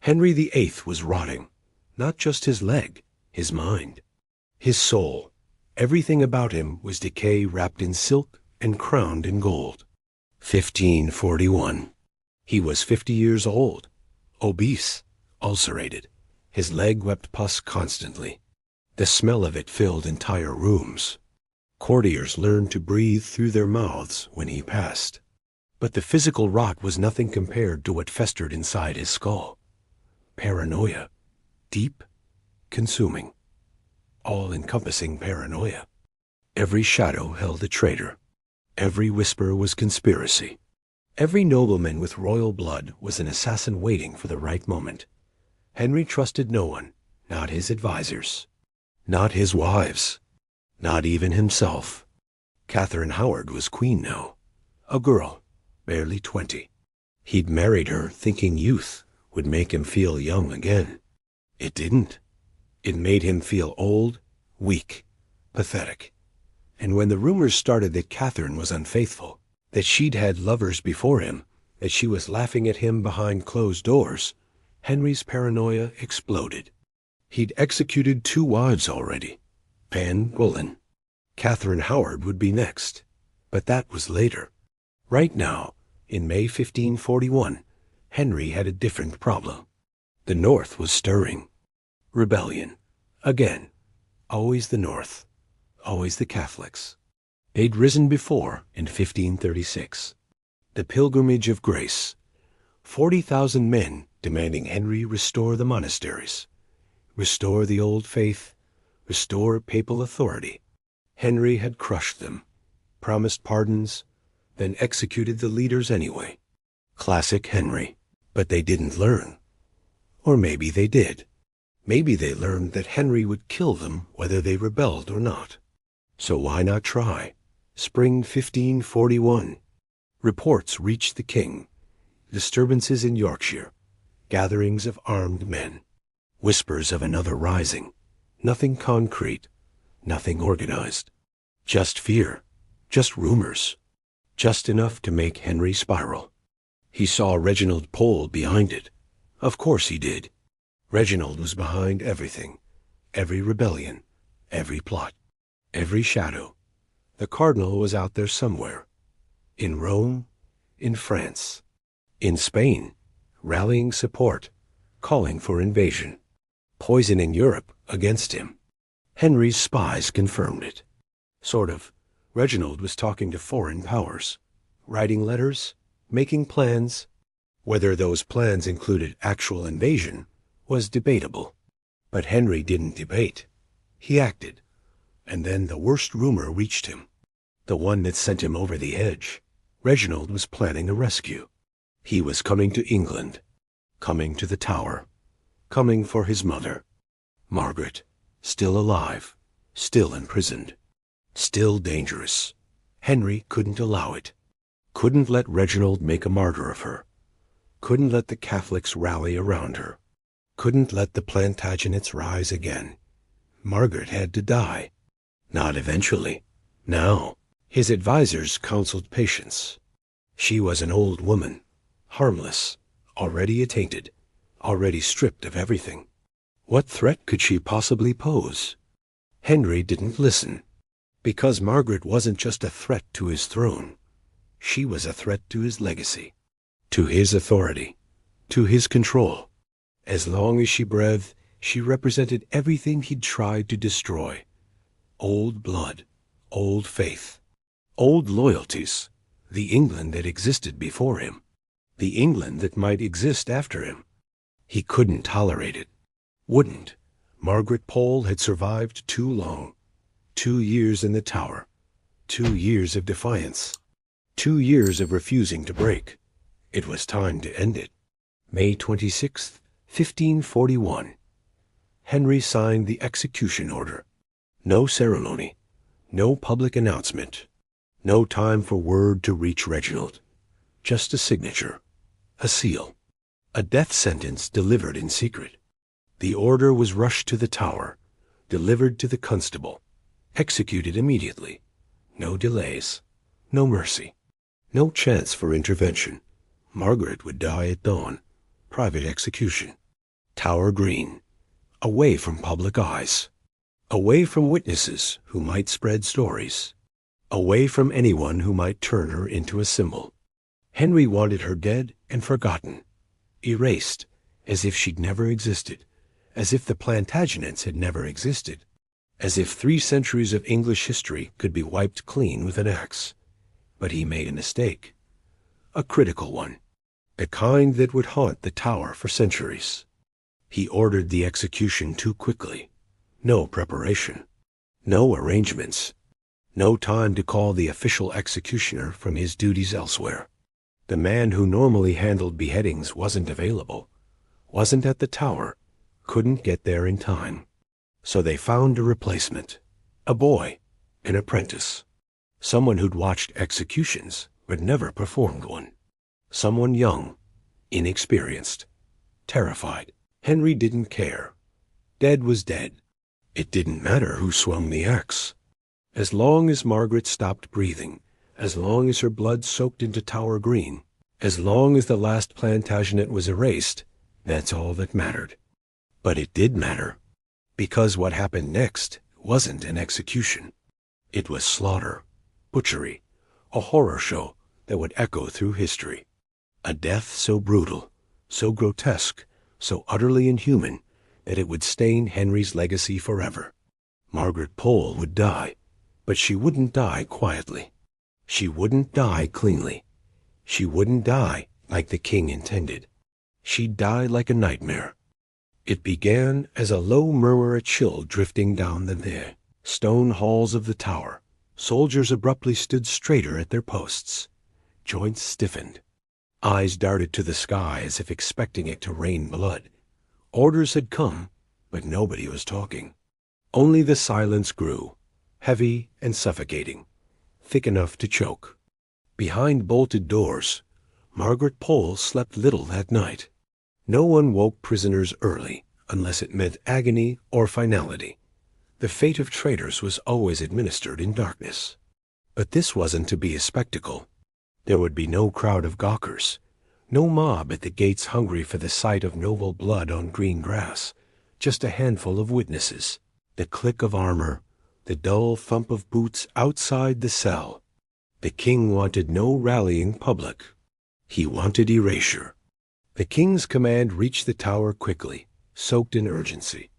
Henry VIII was rotting, not just his leg, his mind, his soul. Everything about him was decay wrapped in silk and crowned in gold. 1541. He was 50 years old, obese, ulcerated. His leg wept pus constantly. The smell of it filled entire rooms. Courtiers learned to breathe through their mouths when he passed. But the physical rot was nothing compared to what festered inside his skull. Paranoia. Deep, consuming, all-encompassing paranoia. Every shadow held a traitor. Every whisper was conspiracy. Every nobleman with royal blood was an assassin waiting for the right moment. Henry trusted no one, not his advisors, not his wives, not even himself. Catherine Howard was queen now, a girl, barely 20. He'd married her thinking youth would make him feel young again. It didn't. It made him feel old, weak, pathetic. And when the rumors started that Catherine was unfaithful, that she'd had lovers before him, that she was laughing at him behind closed doors, Henry's paranoia exploded. He'd executed 2 wives already, Anne Boleyn. Catherine Howard would be next, but that was later. Right now, in May 1541, Henry had a different problem. The North was stirring. Rebellion. Again. Always the North. Always the Catholics. They'd risen before in 1536. The Pilgrimage of Grace. 40,000 men demanding Henry restore the monasteries, restore the old faith, restore papal authority. Henry had crushed them, promised pardons, then executed the leaders anyway. Classic Henry. But they didn't learn. Or maybe they did. Maybe they learned that Henry would kill them whether they rebelled or not. So why not try? Spring 1541. Reports reached the king. Disturbances in Yorkshire. Gatherings of armed men. Whispers of another rising. Nothing concrete. Nothing organized. Just fear. Just rumors. Just enough to make Henry spiral. He saw Reginald Pole behind it. Of course he did. Reginald was behind everything. Every rebellion. Every plot. Every shadow. The cardinal was out there somewhere. In Rome. In France. In Spain. Rallying support. Calling for invasion. Poisoning Europe against him. Henry's spies confirmed it. Sort of. Reginald was talking to foreign powers. Writing letters. Making plans. Whether those plans included actual invasion was debatable. But Henry didn't debate. He acted. And then the worst rumor reached him. The one that sent him over the edge. Reginald was planning a rescue. He was coming to England. Coming to the Tower. Coming for his mother. Margaret. Still alive. Still imprisoned. Still dangerous. Henry couldn't allow it. Couldn't let Reginald make a martyr of her. Couldn't let the Catholics rally around her. Couldn't let the Plantagenets rise again. Margaret had to die. Not eventually. Now. His advisors counseled patience. She was an old woman. Harmless. Already attainted. Already stripped of everything. What threat could she possibly pose? Henry didn't listen. Because Margaret wasn't just a threat to his throne. She was a threat to his legacy, to his authority, to his control. As long as she breathed, she represented everything he'd tried to destroy. Old blood, old faith, old loyalties, the England that existed before him, the England that might exist after him. He couldn't tolerate it. Wouldn't. Margaret Pole had survived too long. 2 years in the Tower. 2 years of defiance. 2 years of refusing to break. It was time to end it. May 26th, 1541. Henry signed the execution order. No ceremony. No public announcement. No time for word to reach Reginald. Just a signature. A seal. A death sentence delivered in secret. The order was rushed to the Tower, delivered to the constable, executed immediately. No delays. No mercy. No chance for intervention. Margaret would die at dawn. Private execution. Tower Green. Away from public eyes. Away from witnesses who might spread stories. Away from anyone who might turn her into a symbol. Henry wanted her dead and forgotten. Erased, as if she'd never existed. As if the Plantagenets had never existed. As if 3 centuries of English history could be wiped clean with an axe. But he made a mistake. A critical one. The kind that would haunt the Tower for centuries. He ordered the execution too quickly. No preparation. No arrangements. No time to call the official executioner from his duties elsewhere. The man who normally handled beheadings wasn't available. Wasn't at the Tower. Couldn't get there in time. So they found a replacement. A boy. An apprentice. Someone who'd watched executions but never performed one. Someone young. Inexperienced. Terrified. Henry didn't care. Dead was dead. It didn't matter who swung the axe. As long as Margaret stopped breathing, as long as her blood soaked into Tower Green, as long as the last Plantagenet was erased, that's all that mattered. But it did matter, because what happened next wasn't an execution. It was slaughter, butchery, a horror show that would echo through history. A death so brutal, so grotesque, so utterly inhuman, that it would stain Henry's legacy forever. Margaret Pole would die, but she wouldn't die quietly. She wouldn't die cleanly. She wouldn't die like the king intended. She'd die like a nightmare. It began as a low murmur, a chill drifting down the stone halls of the Tower. Soldiers abruptly stood straighter at their posts. Joints stiffened. Eyes darted to the sky as if expecting it to rain blood. Orders had come, but nobody was talking. Only the silence grew, heavy and suffocating, thick enough to choke. Behind bolted doors, Margaret Pole slept little that night. No one woke prisoners early, unless it meant agony or finality. The fate of traitors was always administered in darkness. But this wasn't to be a spectacle. There would be no crowd of gawkers, no mob at the gates hungry for the sight of noble blood on green grass, just a handful of witnesses, the click of armor, the dull thump of boots outside the cell. The king wanted no rallying public. He wanted erasure. The king's command reached the Tower quickly, soaked in urgency.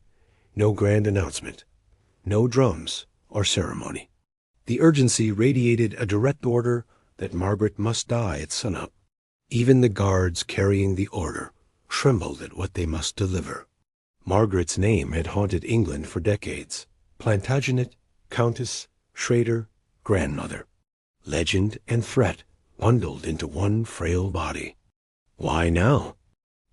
No grand announcement. No drums or ceremony. The urgency radiated a direct order that Margaret must die at sunup. Even the guards carrying the order trembled at what they must deliver. Margaret's name had haunted England for decades. Plantagenet, Countess, Schrader, grandmother. Legend and threat bundled into one frail body. Why now?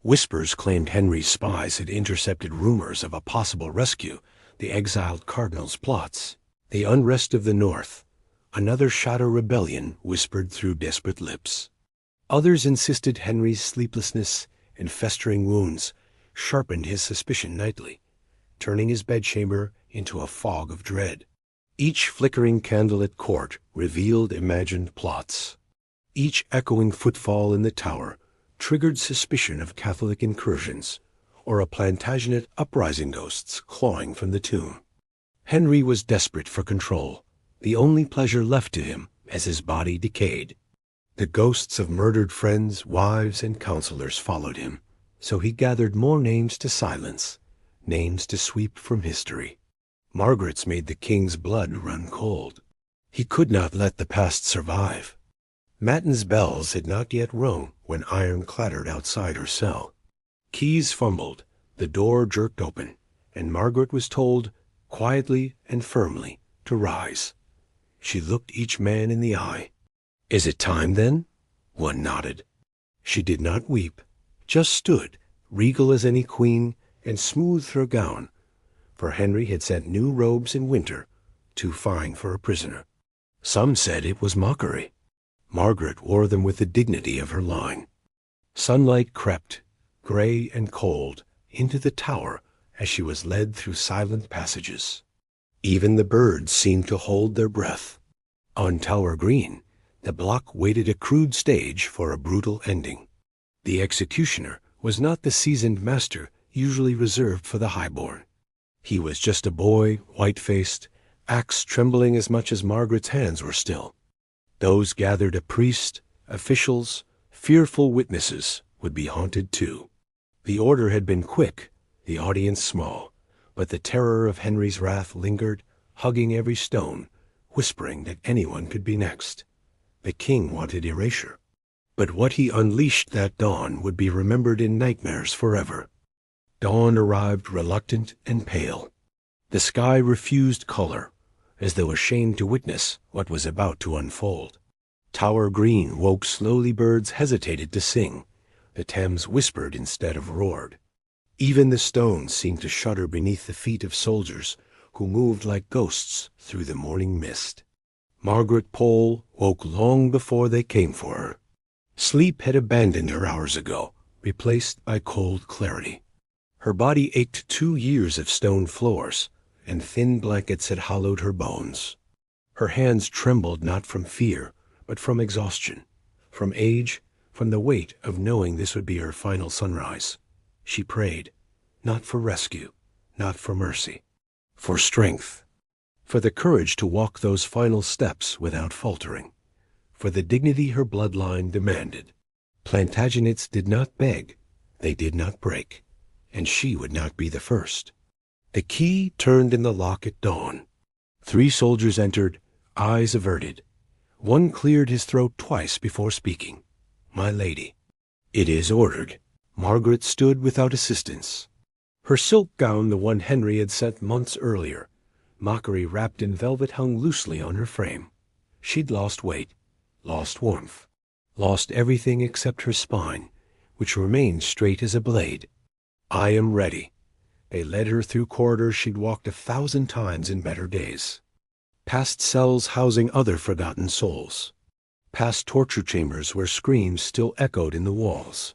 Whispers claimed Henry's spies had intercepted rumors of a possible rescue, the exiled cardinal's plots, the unrest of the north. Another shadow rebellion whispered through desperate lips. Others insisted Henry's sleeplessness and festering wounds sharpened his suspicion nightly, turning his bedchamber into a fog of dread. Each flickering candle at court revealed imagined plots. Each echoing footfall in the Tower triggered suspicion of Catholic incursions, or a Plantagenet uprising ghosts clawing from the tomb. Henry was desperate for control, the only pleasure left to him as his body decayed. The ghosts of murdered friends, wives, and counselors followed him, so he gathered more names to silence, names to sweep from history. Margaret's made the king's blood run cold. He could not let the past survive. Matins' bells had not yet rung when iron clattered outside her cell. Keys fumbled, the door jerked open, and Margaret was told, quietly and firmly, to rise. She looked each man in the eye. "Is it time, then?" One nodded. She did not weep, just stood, regal as any queen, and smoothed her gown, for Henry had sent new robes in winter, too fine for a prisoner. Some said it was mockery. Margaret wore them with the dignity of her line. Sunlight crept, gray and cold, into the tower as she was led through silent passages. Even the birds seemed to hold their breath. On Tower Green, the block waited a crude stage for a brutal ending. The executioner was not the seasoned master usually reserved for the highborn. He was just a boy, white-faced, axe trembling as much as Margaret's hands were still. Those gathered a priest, officials, fearful witnesses would be haunted too. The order had been quick, the audience small, but the terror of Henry's wrath lingered, hugging every stone, whispering that anyone could be next. The king wanted erasure. But what he unleashed that dawn would be remembered in nightmares forever. Dawn arrived reluctant and pale. The sky refused color, as though ashamed to witness what was about to unfold. Tower Green woke slowly. Birds hesitated to sing. The Thames whispered instead of roared. Even the stones seemed to shudder beneath the feet of soldiers who moved like ghosts through the morning mist. Margaret Pole woke long before they came for her. Sleep had abandoned her hours ago, replaced by cold clarity. Her body ached 2 years of stone floors, and thin blankets had hollowed her bones. Her hands trembled not from fear, but from exhaustion, from age, from the weight of knowing this would be her final sunrise. She prayed, not for rescue, not for mercy, for strength, for the courage to walk those final steps without faltering, for the dignity her bloodline demanded. Plantagenets did not beg, they did not break, and she would not be the first. The key turned in the lock at dawn. 3 soldiers entered, eyes averted. One cleared his throat twice before speaking. "My lady." "It is ordered." Margaret stood without assistance. Her silk gown, the one Henry had sent months earlier, mockery wrapped in velvet, hung loosely on her frame. She'd lost weight, lost warmth, lost everything except her spine, which remained straight as a blade. "I am ready." They led her through corridors she'd walked 1,000 times in better days, past cells housing other forgotten souls, past torture chambers where screams still echoed in the walls,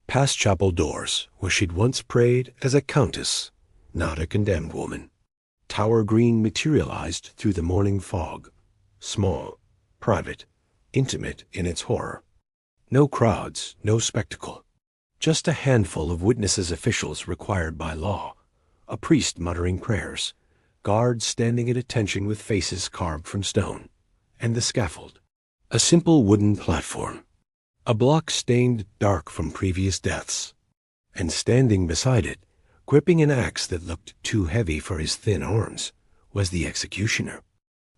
past chapel doors where she'd once prayed as a countess, not a condemned woman. Tower Green materialized through the morning fog, small, private, intimate in its horror. No crowds, no spectacle. Just a handful of witnesses, officials required by law, a priest muttering prayers, guards standing at attention with faces carved from stone, and the scaffold, a simple wooden platform, a block stained dark from previous deaths, and standing beside it, gripping an axe that looked too heavy for his thin arms, was the executioner.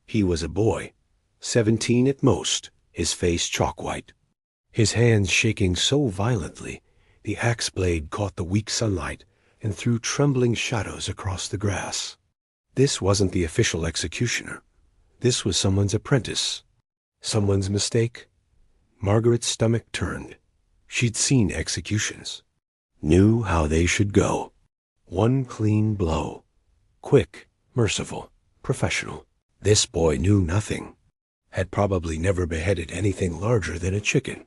He was a boy, 17 at most, his face chalk-white, his hands shaking so violently the axe blade caught the weak sunlight and threw trembling shadows across the grass. This wasn't the official executioner. This was someone's apprentice. Someone's mistake. Margaret's stomach turned. She'd seen executions, knew how they should go. One clean blow. Quick, merciful, professional. This boy knew nothing. Had probably never beheaded anything larger than a chicken.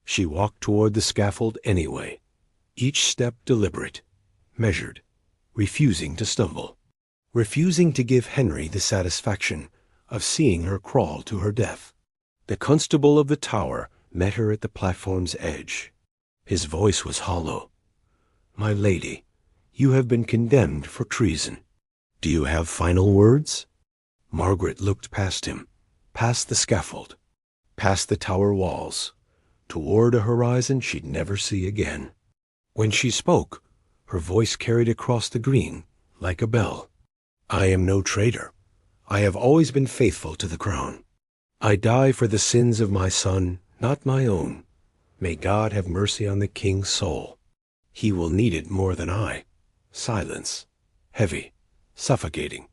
She walked toward the scaffold anyway, each step deliberate, measured, refusing to stumble, refusing to give Henry the satisfaction of seeing her crawl to her death. The constable of the tower met her at the platform's edge. His voice was hollow. "My lady, you have been condemned for treason. Do you have final words?" Margaret looked past him, past the scaffold, past the tower walls, toward a horizon she'd never see again. When she spoke, her voice carried across the green like a bell. I am no traitor. I have always been faithful to the crown. I die for the sins of my son, not my own. May God have mercy on the king's soul. He will need it more than I. Silence. Heavy. Suffocating.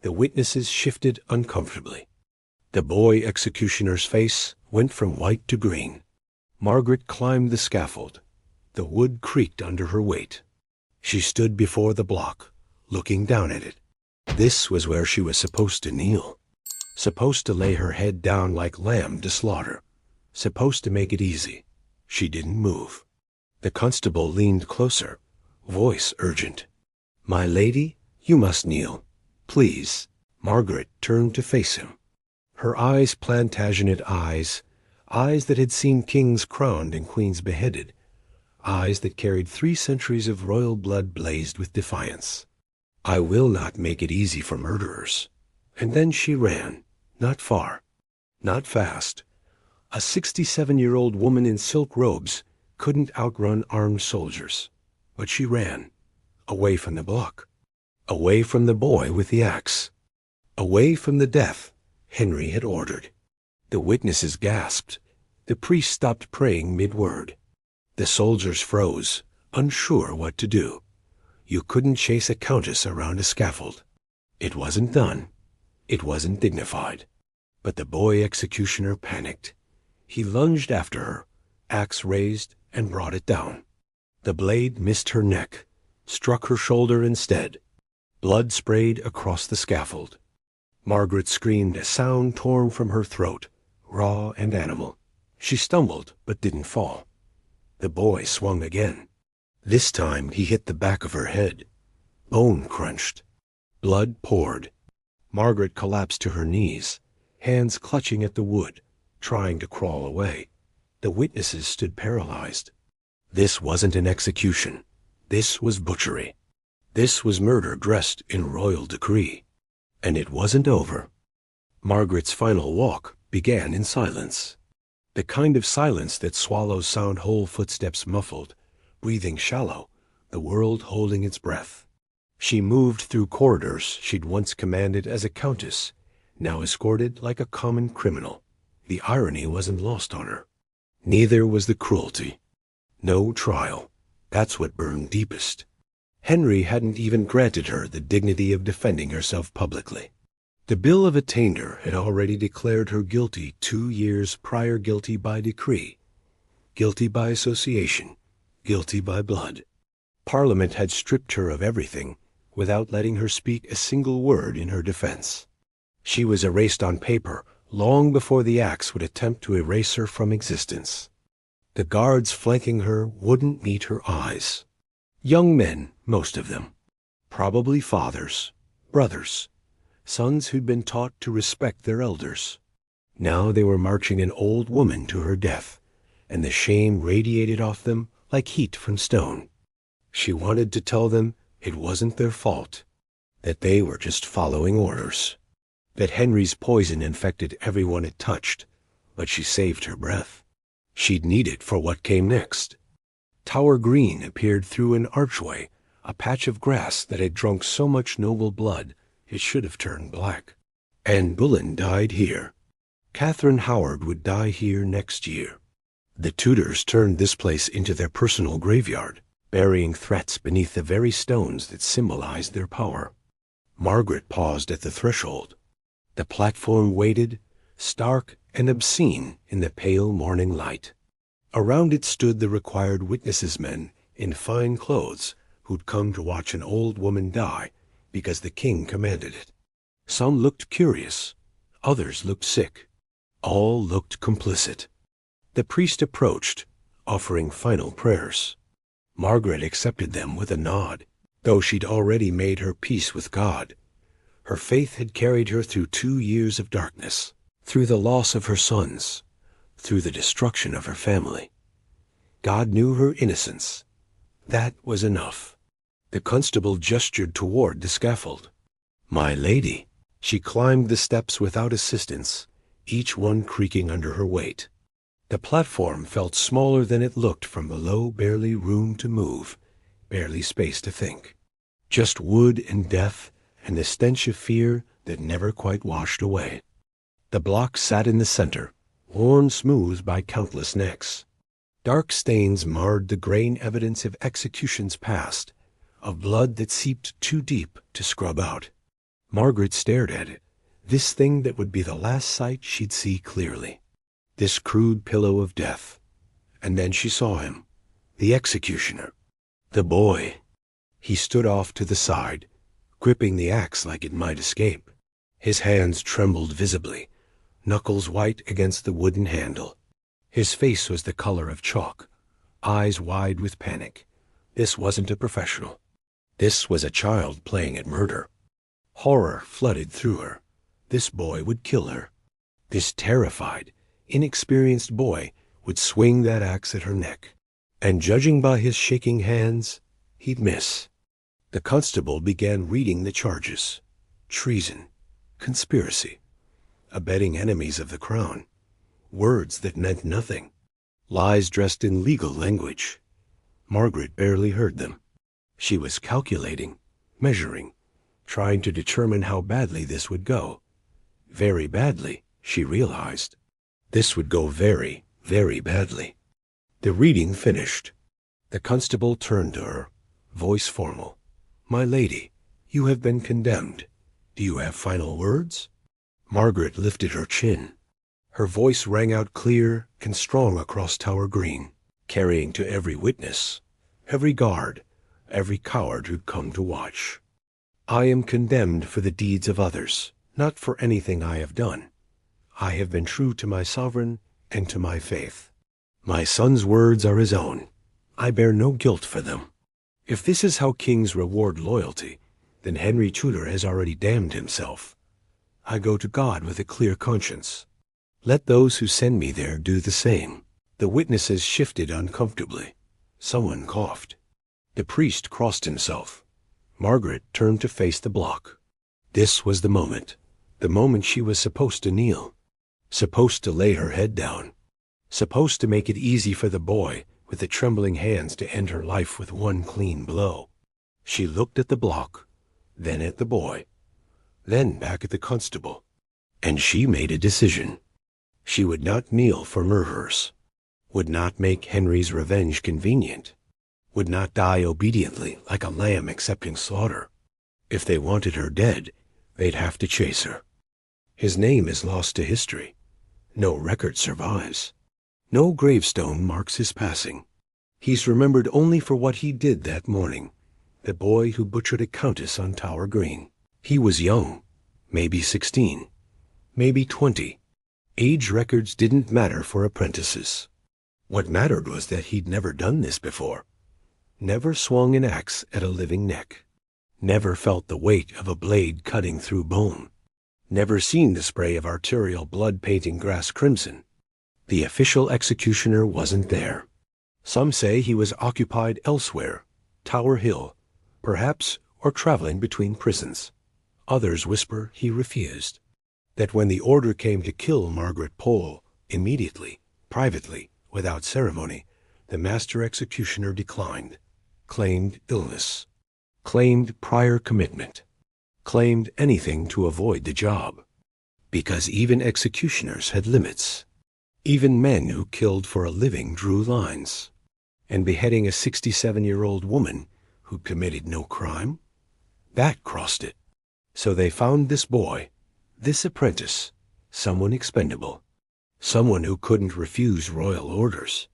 The witnesses shifted uncomfortably. The boy executioner's face went from white to green. Margaret climbed the scaffold. The wood creaked under her weight. She stood before the block, looking down at it. This was where she was supposed to kneel. Supposed to lay her head down like lamb to slaughter. Supposed to make it easy. She didn't move. The constable leaned closer, voice urgent. My lady, you must kneel. Please. Margaret turned to face him. Her eyes Plantagenet eyes, eyes that had seen kings crowned and queens beheaded, eyes that carried 3 centuries of royal blood blazed with defiance. I will not make it easy for murderers. And then she ran, not far, not fast. A 67-year-old woman in silk robes couldn't outrun armed soldiers. But she ran, away from the block, away from the boy with the axe, away from the death Henry had ordered. The witnesses gasped. The priest stopped praying mid-word. The soldiers froze, unsure what to do. You couldn't chase a countess around a scaffold. It wasn't done. It wasn't dignified. But the boy executioner panicked. He lunged after her, axe raised, and brought it down. The blade missed her neck, struck her shoulder instead. Blood sprayed across the scaffold. Margaret screamed, a sound torn from her throat, raw and animal. She stumbled, but didn't fall. The boy swung again. This time he hit the back of her head. Bone crunched. Blood poured. Margaret collapsed to her knees, hands clutching at the wood, trying to crawl away. The witnesses stood paralyzed. This wasn't an execution. This was butchery. This was murder dressed in royal decree. And it wasn't over. Margaret's final walk began in silence. The kind of silence that swallows sound whole footsteps muffled, breathing shallow, the world holding its breath. She moved through corridors she'd once commanded as a countess, now escorted like a common criminal. The irony wasn't lost on her. Neither was the cruelty. No trial. That's what burned deepest. Henry hadn't even granted her the dignity of defending herself publicly. The Bill of Attainder had already declared her guilty 2 years prior, guilty by decree, guilty by association, guilty by blood. Parliament had stripped her of everything without letting her speak a single word in her defense. She was erased on paper long before the axe would attempt to erase her from existence. The guards flanking her wouldn't meet her eyes. Young men, most of them. Probably fathers, brothers, sons who'd been taught to respect their elders. Now they were marching an old woman to her death, and the shame radiated off them like heat from stone. She wanted to tell them it wasn't their fault, that they were just following orders, that Henry's poison infected everyone it touched, but she saved her breath. She'd need it for what came next. Tower Green appeared through an archway, a patch of grass that had drunk so much noble blood it should have turned black. Anne Boleyn died here. Catherine Howard would die here next year. The Tudors turned this place into their personal graveyard, burying threats beneath the very stones that symbolized their power. Margaret paused at the threshold. The platform waited, stark and obscene in the pale morning light. Around it stood the required witnesses' men in fine clothes who'd come to watch an old woman die because the king commanded it. Some looked curious, others looked sick. All looked complicit. The priest approached, offering final prayers. Margaret accepted them with a nod, though she'd already made her peace with God. Her faith had carried her through 2 years of darkness, through the loss of her sons, through the destruction of her family. God knew her innocence. That was enough. The constable gestured toward the scaffold. My lady, She climbed the steps without assistance, each one creaking under her weight. The platform felt smaller than it looked from below, barely room to move, barely space to think. Just wood and death and the stench of fear that never quite washed away. The block sat in the center, worn smooth by countless necks. Dark stains marred the grain evidence of executions past, of blood that seeped too deep to scrub out. Margaret stared at it, this thing that would be the last sight she'd see clearly. This crude pillow of death. And then she saw him, the executioner, the boy. He stood off to the side, gripping the axe like it might escape. His hands trembled visibly, knuckles white against the wooden handle. His face was the color of chalk, eyes wide with panic. This wasn't a professional. This was a child playing at murder. Horror flooded through her. This boy would kill her. This terrified, inexperienced boy would swing that axe at her neck. And judging by his shaking hands, he'd miss. The constable began reading the charges. Treason, conspiracy, abetting enemies of the crown. Words that meant nothing. Lies dressed in legal language. Margaret barely heard them. She was calculating, measuring, trying to determine how badly this would go. Very badly, she realized. This would go very, very badly. The reading finished. The constable turned to her, voice formal. "My lady, you have been condemned. Do you have final words?" Margaret lifted her chin. Her voice rang out clear and strong across Tower Green, carrying to every witness, every guard, every coward who'd come to watch. "I am condemned for the deeds of others, not for anything I have done. I have been true to my sovereign and to my faith. My son's words are his own. I bear no guilt for them. If this is how kings reward loyalty, then Henry Tudor has already damned himself. I go to God with a clear conscience. Let those who send me there do the same." The witnesses shifted uncomfortably. Someone coughed. The priest crossed himself. Margaret turned to face the block. This was the moment she was supposed to kneel, supposed to lay her head down, supposed to make it easy for the boy with the trembling hands to end her life with one clean blow. She looked at the block, then at the boy, then back at the constable, and she made a decision. She would not kneel for murderers, would not make Henry's revenge convenient, would not die obediently like a lamb accepting slaughter. If they wanted her dead, they'd have to chase her. His name is lost to history. No record survives. No gravestone marks his passing. He's remembered only for what he did that morning, the boy who butchered a countess on Tower Green. He was young, maybe 16, maybe 20. Age records didn't matter for apprentices. What mattered was that he'd never done this before. Never swung an axe at a living neck. Never felt the weight of a blade cutting through bone. Never seen the spray of arterial blood painting grass crimson. The official executioner wasn't there. Some say he was occupied elsewhere, Tower Hill, perhaps, or traveling between prisons. Others whisper he refused. That when the order came to kill Margaret Pole, immediately, privately, without ceremony, the master executioner declined, claimed illness, claimed prior commitment, claimed anything to avoid the job. Because even executioners had limits. Even men who killed for a living drew lines. And beheading a 67-year-old woman who committed no crime? That crossed it. So they found this boy, this apprentice, someone expendable, someone who couldn't refuse royal orders,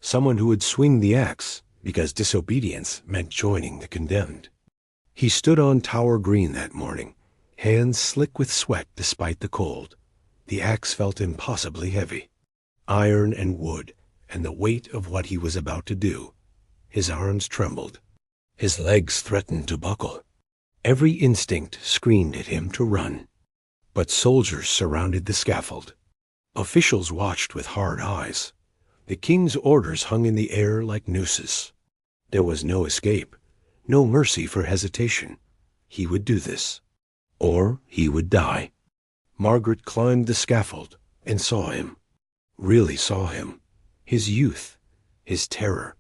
someone who would swing the axe because disobedience meant joining the condemned. He stood on Tower Green that morning, hands slick with sweat despite the cold. The axe felt impossibly heavy. Iron and wood, and the weight of what he was about to do. His arms trembled. His legs threatened to buckle. Every instinct screamed at him to run. But soldiers surrounded the scaffold. Officials watched with hard eyes. The king's orders hung in the air like nooses. There was no escape, no mercy for hesitation. He would do this. or he would die. Margaret climbed the scaffold and saw him, really saw him, his youth, his terror,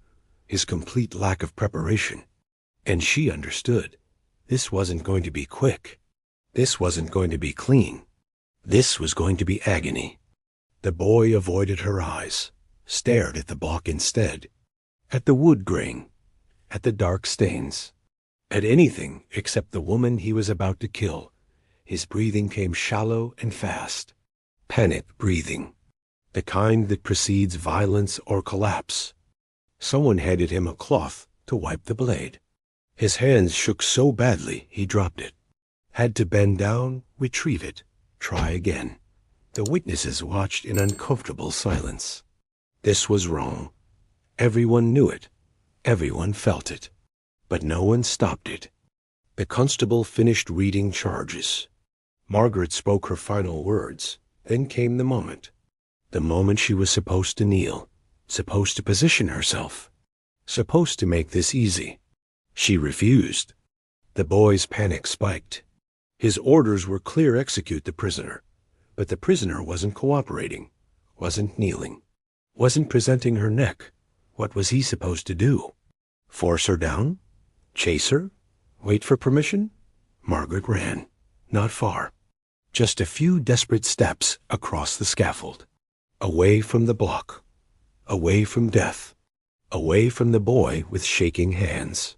his complete lack of preparation. And she understood. This wasn't going to be quick. This wasn't going to be clean. This was going to be agony. The boy avoided her eyes, stared at the block instead, at the wood grain, at the dark stains, at anything except the woman he was about to kill. His breathing came shallow and fast, panic breathing, the kind that precedes violence or collapse. Someone handed him a cloth to wipe the blade. His hands shook so badly he dropped it, had to bend down, retrieve it, try again. The witnesses watched in uncomfortable silence. This was wrong. Everyone knew it. Everyone felt it. But no one stopped it. The constable finished reading charges. Margaret spoke her final words. Then came the moment she was supposed to kneel, supposed to position herself, supposed to make this easy. She refused. The boy's panic spiked. His orders were clear: execute the prisoner. But the prisoner wasn't cooperating, wasn't kneeling, wasn't presenting her neck. What was he supposed to do? Force her down? Chase her? Wait for permission? Margaret ran. Not far. Just a few desperate steps across the scaffold. Away from the block. Away from death. Away from the boy with shaking hands.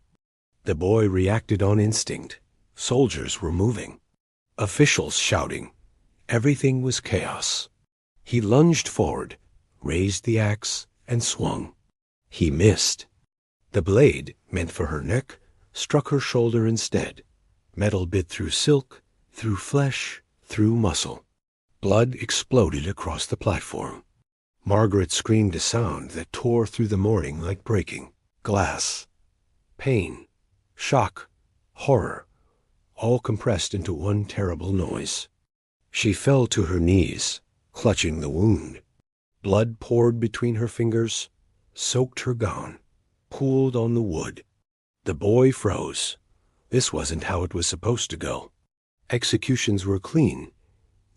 The boy reacted on instinct. Soldiers were moving. Officials shouting. Everything was chaos. He lunged forward, raised the axe, and swung. He missed. The blade, meant for her neck, struck her shoulder instead. Metal bit through silk, through flesh, through muscle. Blood exploded across the platform. Margaret screamed a sound that tore through the morning like breaking glass. Pain, shock, horror, all compressed into one terrible noise. She fell to her knees, clutching the wound. Blood poured between her fingers, soaked her gown, pooled on the wood. The boy froze. This wasn't how it was supposed to go. Executions were clean,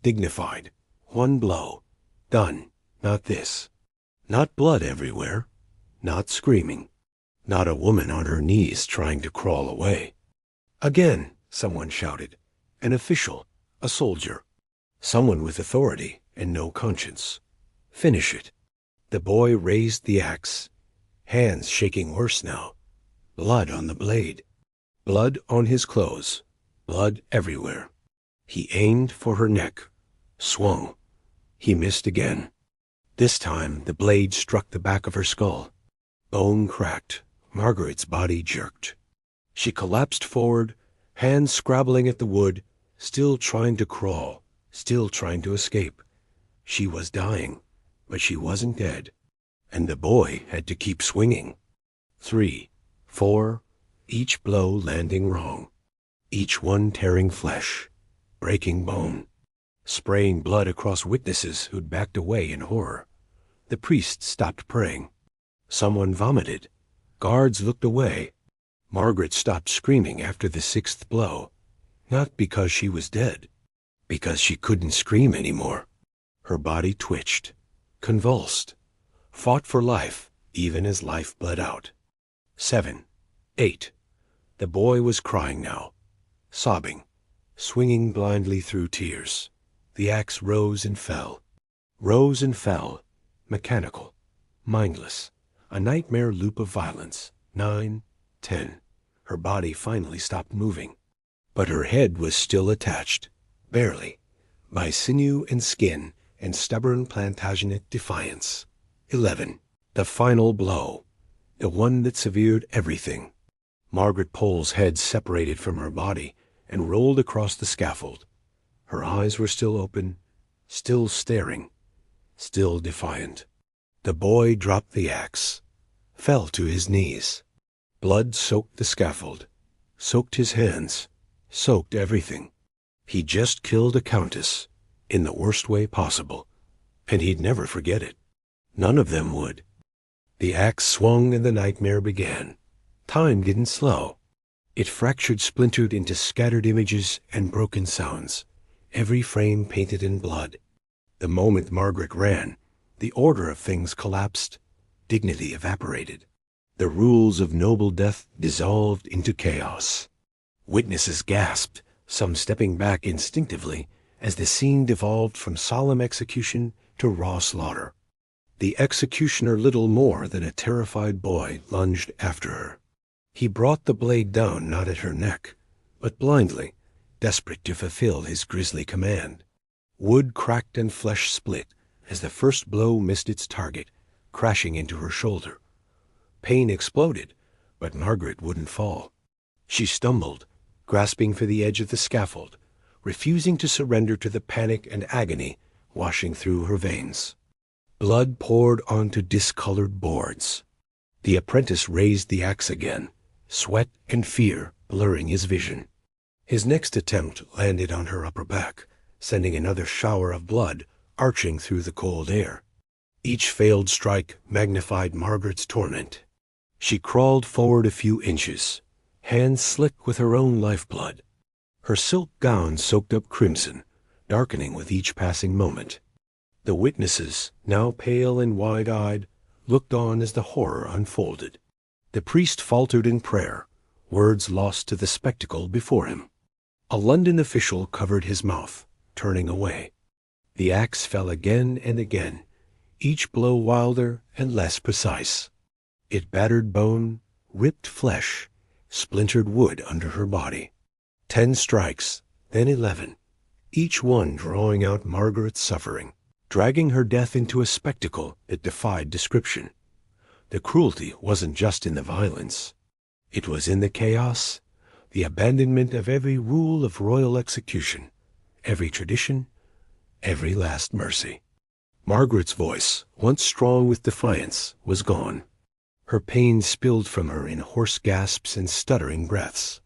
dignified. One blow. Done. Not this. Not blood everywhere. Not screaming. Not a woman on her knees trying to crawl away. Again, someone shouted. An official. A soldier. Someone with authority and no conscience. Finish it. The boy raised the axe, hands shaking worse now. Blood on the blade. Blood on his clothes. Blood everywhere. He aimed for her neck. Swung. He missed again. This time the blade struck the back of her skull. Bone cracked. Margaret's body jerked. She collapsed forward, hands scrabbling at the wood, still trying to crawl, still trying to escape. She was dying, but she wasn't dead. And the boy had to keep swinging. 3, 4, each blow landing wrong. Each one tearing flesh, breaking bone, spraying blood across witnesses who'd backed away in horror. The priest stopped praying. Someone vomited. Guards looked away. Margaret stopped screaming after the 6th blow, not because she was dead, because she couldn't scream anymore. Her body twitched, convulsed, fought for life even as life bled out. 7, 8. The boy was crying now, sobbing, swinging blindly through tears. The axe rose and fell, mechanical, mindless, a nightmare loop of violence. 9, 10. Her body finally stopped moving, but her head was still attached, barely, by sinew and skin and stubborn Plantagenet defiance. 11. The final blow, the one that severed everything. Margaret Pole's head separated from her body and rolled across the scaffold. Her eyes were still open, still staring, still defiant. The boy dropped the axe, fell to his knees. Blood soaked the scaffold, soaked his hands, soaked everything. He just killed a countess, in the worst way possible, and he'd never forget it. None of them would. The axe swung and the nightmare began. Time didn't slow. It fractured, splintered into scattered images and broken sounds, every frame painted in blood. The moment Margaret ran, the order of things collapsed, dignity evaporated. The rules of noble death dissolved into chaos. Witnesses gasped, some stepping back instinctively, as the scene devolved from solemn execution to raw slaughter. The executioner, little more than a terrified boy, lunged after her. He brought the blade down not at her neck, but blindly, desperate to fulfill his grisly command. Wood cracked and flesh split as the first blow missed its target, crashing into her shoulder. Pain exploded, but Margaret wouldn't fall. She stumbled, grasping for the edge of the scaffold, refusing to surrender to the panic and agony washing through her veins. Blood poured onto discolored boards. The apprentice raised the axe again, sweat and fear blurring his vision. His next attempt landed on her upper back, sending another shower of blood arching through the cold air. Each failed strike magnified Margaret's torment. She crawled forward a few inches, hands slick with her own lifeblood. Her silk gown soaked up crimson, darkening with each passing moment. The witnesses, now pale and wide-eyed, looked on as the horror unfolded. The priest faltered in prayer, words lost to the spectacle before him. A London official covered his mouth, turning away. The axe fell again and again, each blow wilder and less precise. It battered bone, ripped flesh, splintered wood under her body. 10 strikes, then 11, each one drawing out Margaret's suffering, dragging her death into a spectacle that defied description. The cruelty wasn't just in the violence. It was in the chaos, the abandonment of every rule of royal execution, every tradition, every last mercy. Margaret's voice, once strong with defiance, was gone. Her pain spilled from her in hoarse gasps and stuttering breaths.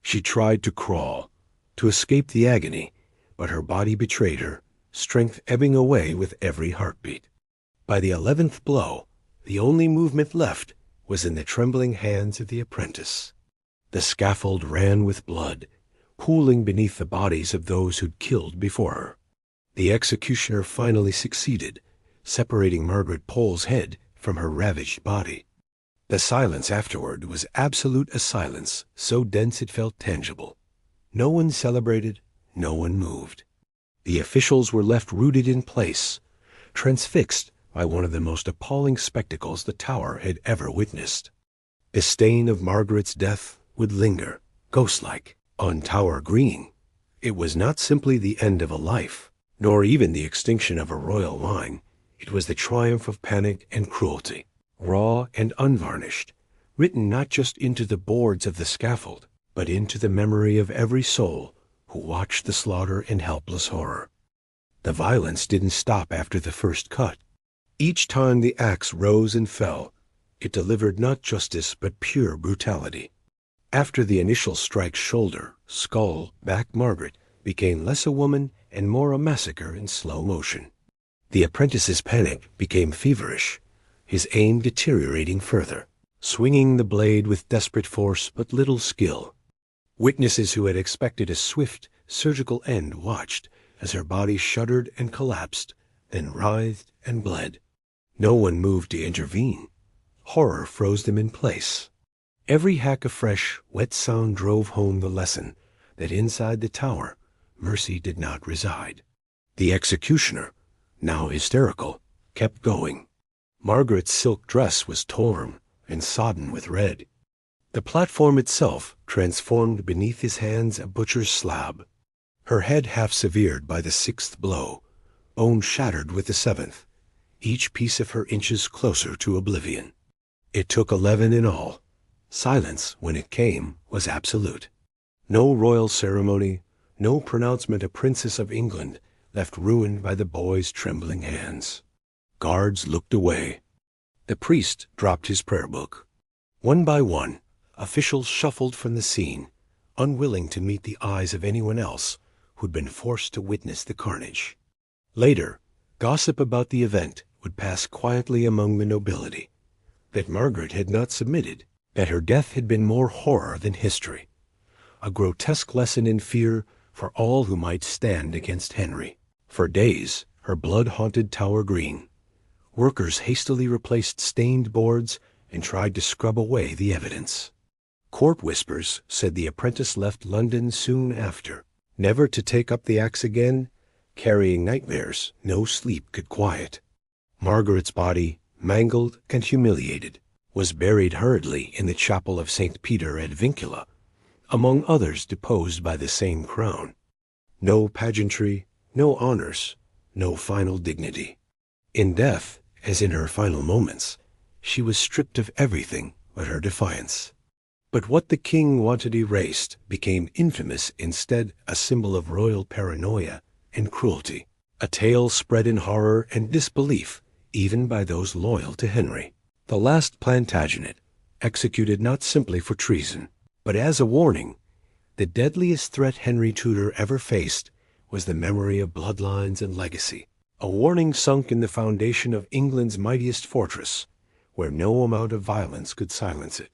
She tried to crawl, to escape the agony, but her body betrayed her, strength ebbing away with every heartbeat. By the 11th blow, the only movement left was in the trembling hands of the apprentice. The scaffold ran with blood, pooling beneath the bodies of those who'd killed before her. The executioner finally succeeded, separating Margaret Pole's head from her ravaged body. The silence afterward was absolute, a silence so dense it felt tangible. No one celebrated, no one moved. The officials were left rooted in place, transfixed by one of the most appalling spectacles the Tower had ever witnessed. The stain of Margaret's death would linger, ghost-like, on Tower Green. It was not simply the end of a life, nor even the extinction of a royal line. It was the triumph of panic and cruelty, raw and unvarnished, written not just into the boards of the scaffold, but into the memory of every soul who watched the slaughter in helpless horror. The violence didn't stop after the first cut. Each time the axe rose and fell, it delivered not justice but pure brutality. After the initial strike's shoulder, skull, back, Margaret became less a woman and more a massacre in slow motion. The apprentice's panic became feverish, his aim deteriorating further, swinging the blade with desperate force but little skill. Witnesses who had expected a swift, surgical end watched as her body shuddered and collapsed, then writhed and bled. No one moved to intervene. Horror froze them in place. Every hack of fresh, wet sound drove home the lesson that inside the Tower, mercy did not reside. The executioner, now hysterical, kept going. Margaret's silk dress was torn and sodden with red. The platform itself transformed beneath his hands a butcher's slab. Her head half severed by the 6th blow, bone shattered with the 7th, each piece of her inches closer to oblivion. It took 11 in all. Silence, when it came, was absolute. No royal ceremony, no pronouncement a princess of England, left ruined by the boy's trembling hands. Guards looked away. The priest dropped his prayer book. One by one, officials shuffled from the scene, unwilling to meet the eyes of anyone else who'd been forced to witness the carnage. Later, gossip about the event would pass quietly among the nobility, that Margaret had not submitted, that her death had been more horror than history. a grotesque lesson in fear for all who might stand against Henry. For days, her blood haunted Tower Green. Workers hastily replaced stained boards and tried to scrub away the evidence. Court whispers said the apprentice left London soon after, never to take up the axe again, carrying nightmares no sleep could quiet. Margaret's body, mangled and humiliated, was buried hurriedly in the chapel of St. Peter at Vincula, among others deposed by the same crown. No pageantry, no honors, no final dignity. In death, as in her final moments, she was stripped of everything but her defiance. But what the king wanted erased became infamous, instead a symbol of royal paranoia and cruelty, a tale spread in horror and disbelief even by those loyal to Henry. The last Plantagenet, executed not simply for treason, but as a warning. The deadliest threat Henry Tudor ever faced was the memory of bloodlines and legacy, a warning sunk in the foundation of England's mightiest fortress, where no amount of violence could silence it.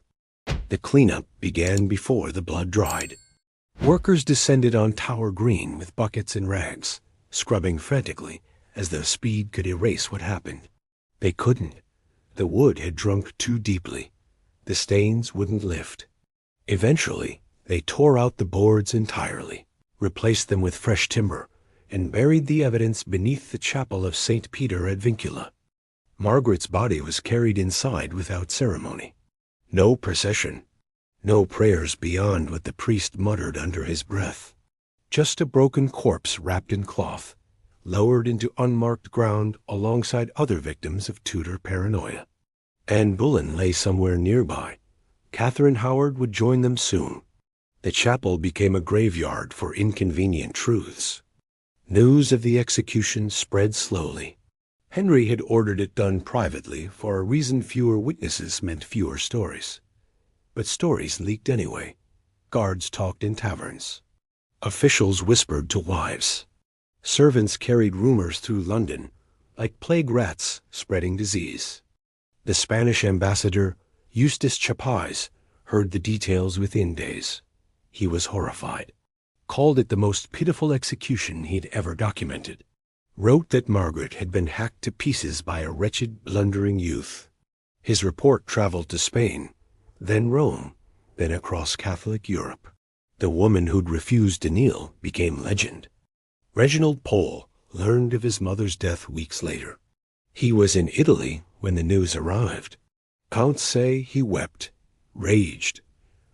The cleanup began before the blood dried. Workers descended on Tower Green with buckets and rags, scrubbing frantically as though speed could erase what happened. They couldn't. The wood had drunk too deeply. The stains wouldn't lift. Eventually, they tore out the boards entirely, replaced them with fresh timber, and buried the evidence beneath the chapel of St. Peter at Vincula. Margaret's body was carried inside without ceremony. No procession, no prayers beyond what the priest muttered under his breath. Just a broken corpse wrapped in cloth, lowered into unmarked ground alongside other victims of Tudor paranoia. Anne Boleyn lay somewhere nearby. Catherine Howard would join them soon. The chapel became a graveyard for inconvenient truths. News of the execution spread slowly. Henry had ordered it done privately for a reason: fewer witnesses meant fewer stories. But stories leaked anyway. Guards talked in taverns. Officials whispered to wives. Servants carried rumors through London, like plague rats spreading disease. The Spanish ambassador, Eustace Chapais, heard the details within days. He was horrified, called it the most pitiful execution he'd ever documented, wrote that Margaret had been hacked to pieces by a wretched, blundering youth. His report traveled to Spain, then Rome, then across Catholic Europe. The woman who'd refused to kneel became legend. Reginald Pole learned of his mother's death weeks later. He was in Italy when the news arrived. Counts say he wept, raged,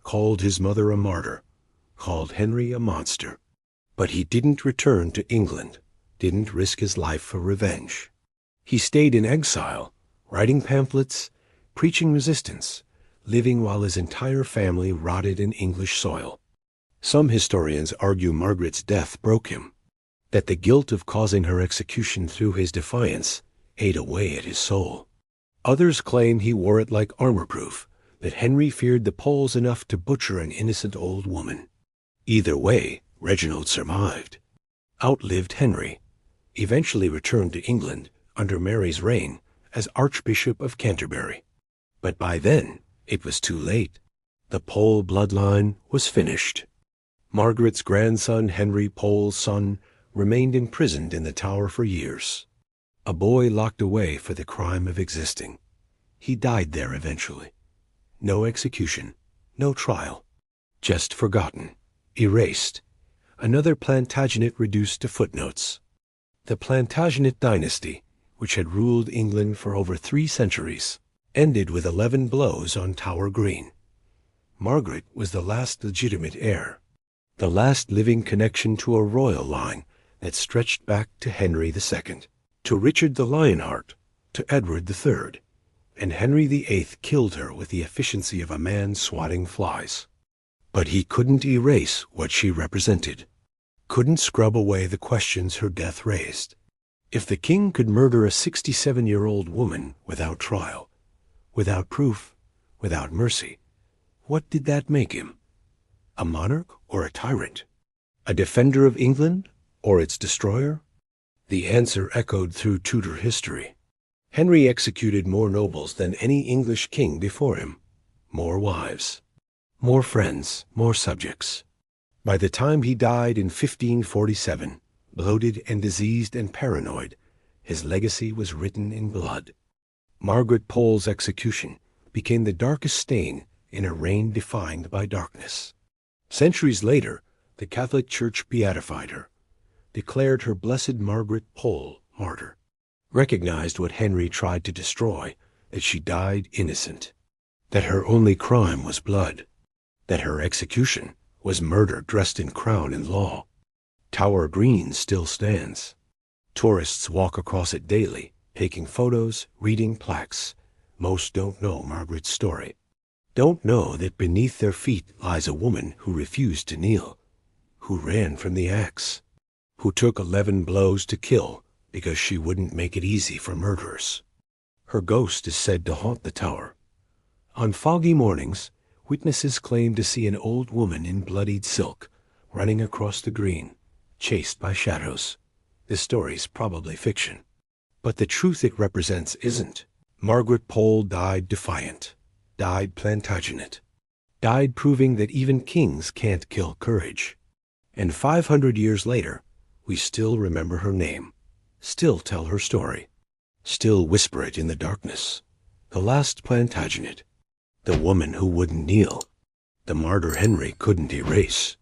called his mother a martyr, called Henry a monster. But he didn't return to England, didn't risk his life for revenge. He stayed in exile, writing pamphlets, preaching resistance, living while his entire family rotted in English soil. Some historians argue Margaret's death broke him, that the guilt of causing her execution through his defiance ate away at his soul. Others claim he wore it like armor-proof, that Henry feared the Poles enough to butcher an innocent old woman. Either way, Reginald survived, outlived Henry, eventually returned to England under Mary's reign as Archbishop of Canterbury. But by then, it was too late. The Pole bloodline was finished. Margaret's grandson, Henry Pole's son, remained imprisoned in the Tower for years. A boy locked away for the crime of existing. He died there eventually. No execution, no trial. Just forgotten, erased. Another Plantagenet reduced to footnotes. The Plantagenet dynasty, which had ruled England for over 3 centuries, ended with 11 blows on Tower Green. Margaret was the last legitimate heir, the last living connection to a royal line that stretched back to Henry II, to Richard the Lionheart, to Edward III, and Henry VIII killed her with the efficiency of a man swatting flies. But he couldn't erase what she represented, couldn't scrub away the questions her death raised. If the king could murder a 67-year-old woman without trial, without proof, without mercy, what did that make him? A monarch or a tyrant? A defender of England or its destroyer? The answer echoed through Tudor history. Henry executed more nobles than any English king before him, more wives, more friends, more subjects. By the time he died in 1547, bloated and diseased and paranoid, his legacy was written in blood. Margaret Pole's execution became the darkest stain in a reign defined by darkness. Centuries later, the Catholic Church beatified her, declared her Blessed Margaret Pole martyr, recognized what Henry tried to destroy, that she died innocent, that her only crime was blood, that her execution was murder dressed in crown and law. Tower Green still stands. Tourists walk across it daily, taking photos, reading plaques. Most don't know Margaret's story. Don't know that beneath their feet lies a woman who refused to kneel, who ran from the axe, who took 11 blows to kill because she wouldn't make it easy for murderers. Her ghost is said to haunt the tower. On foggy mornings, witnesses claim to see an old woman in bloodied silk running across the green, chased by shadows. This story's probably fiction. But the truth it represents isn't. Margaret Pole died defiant, died Plantagenet, died proving that even kings can't kill courage. And 500 years later, we still remember her name, still tell her story, still whisper it in the darkness. The last Plantagenet, the woman who wouldn't kneel, the martyr Henry couldn't erase.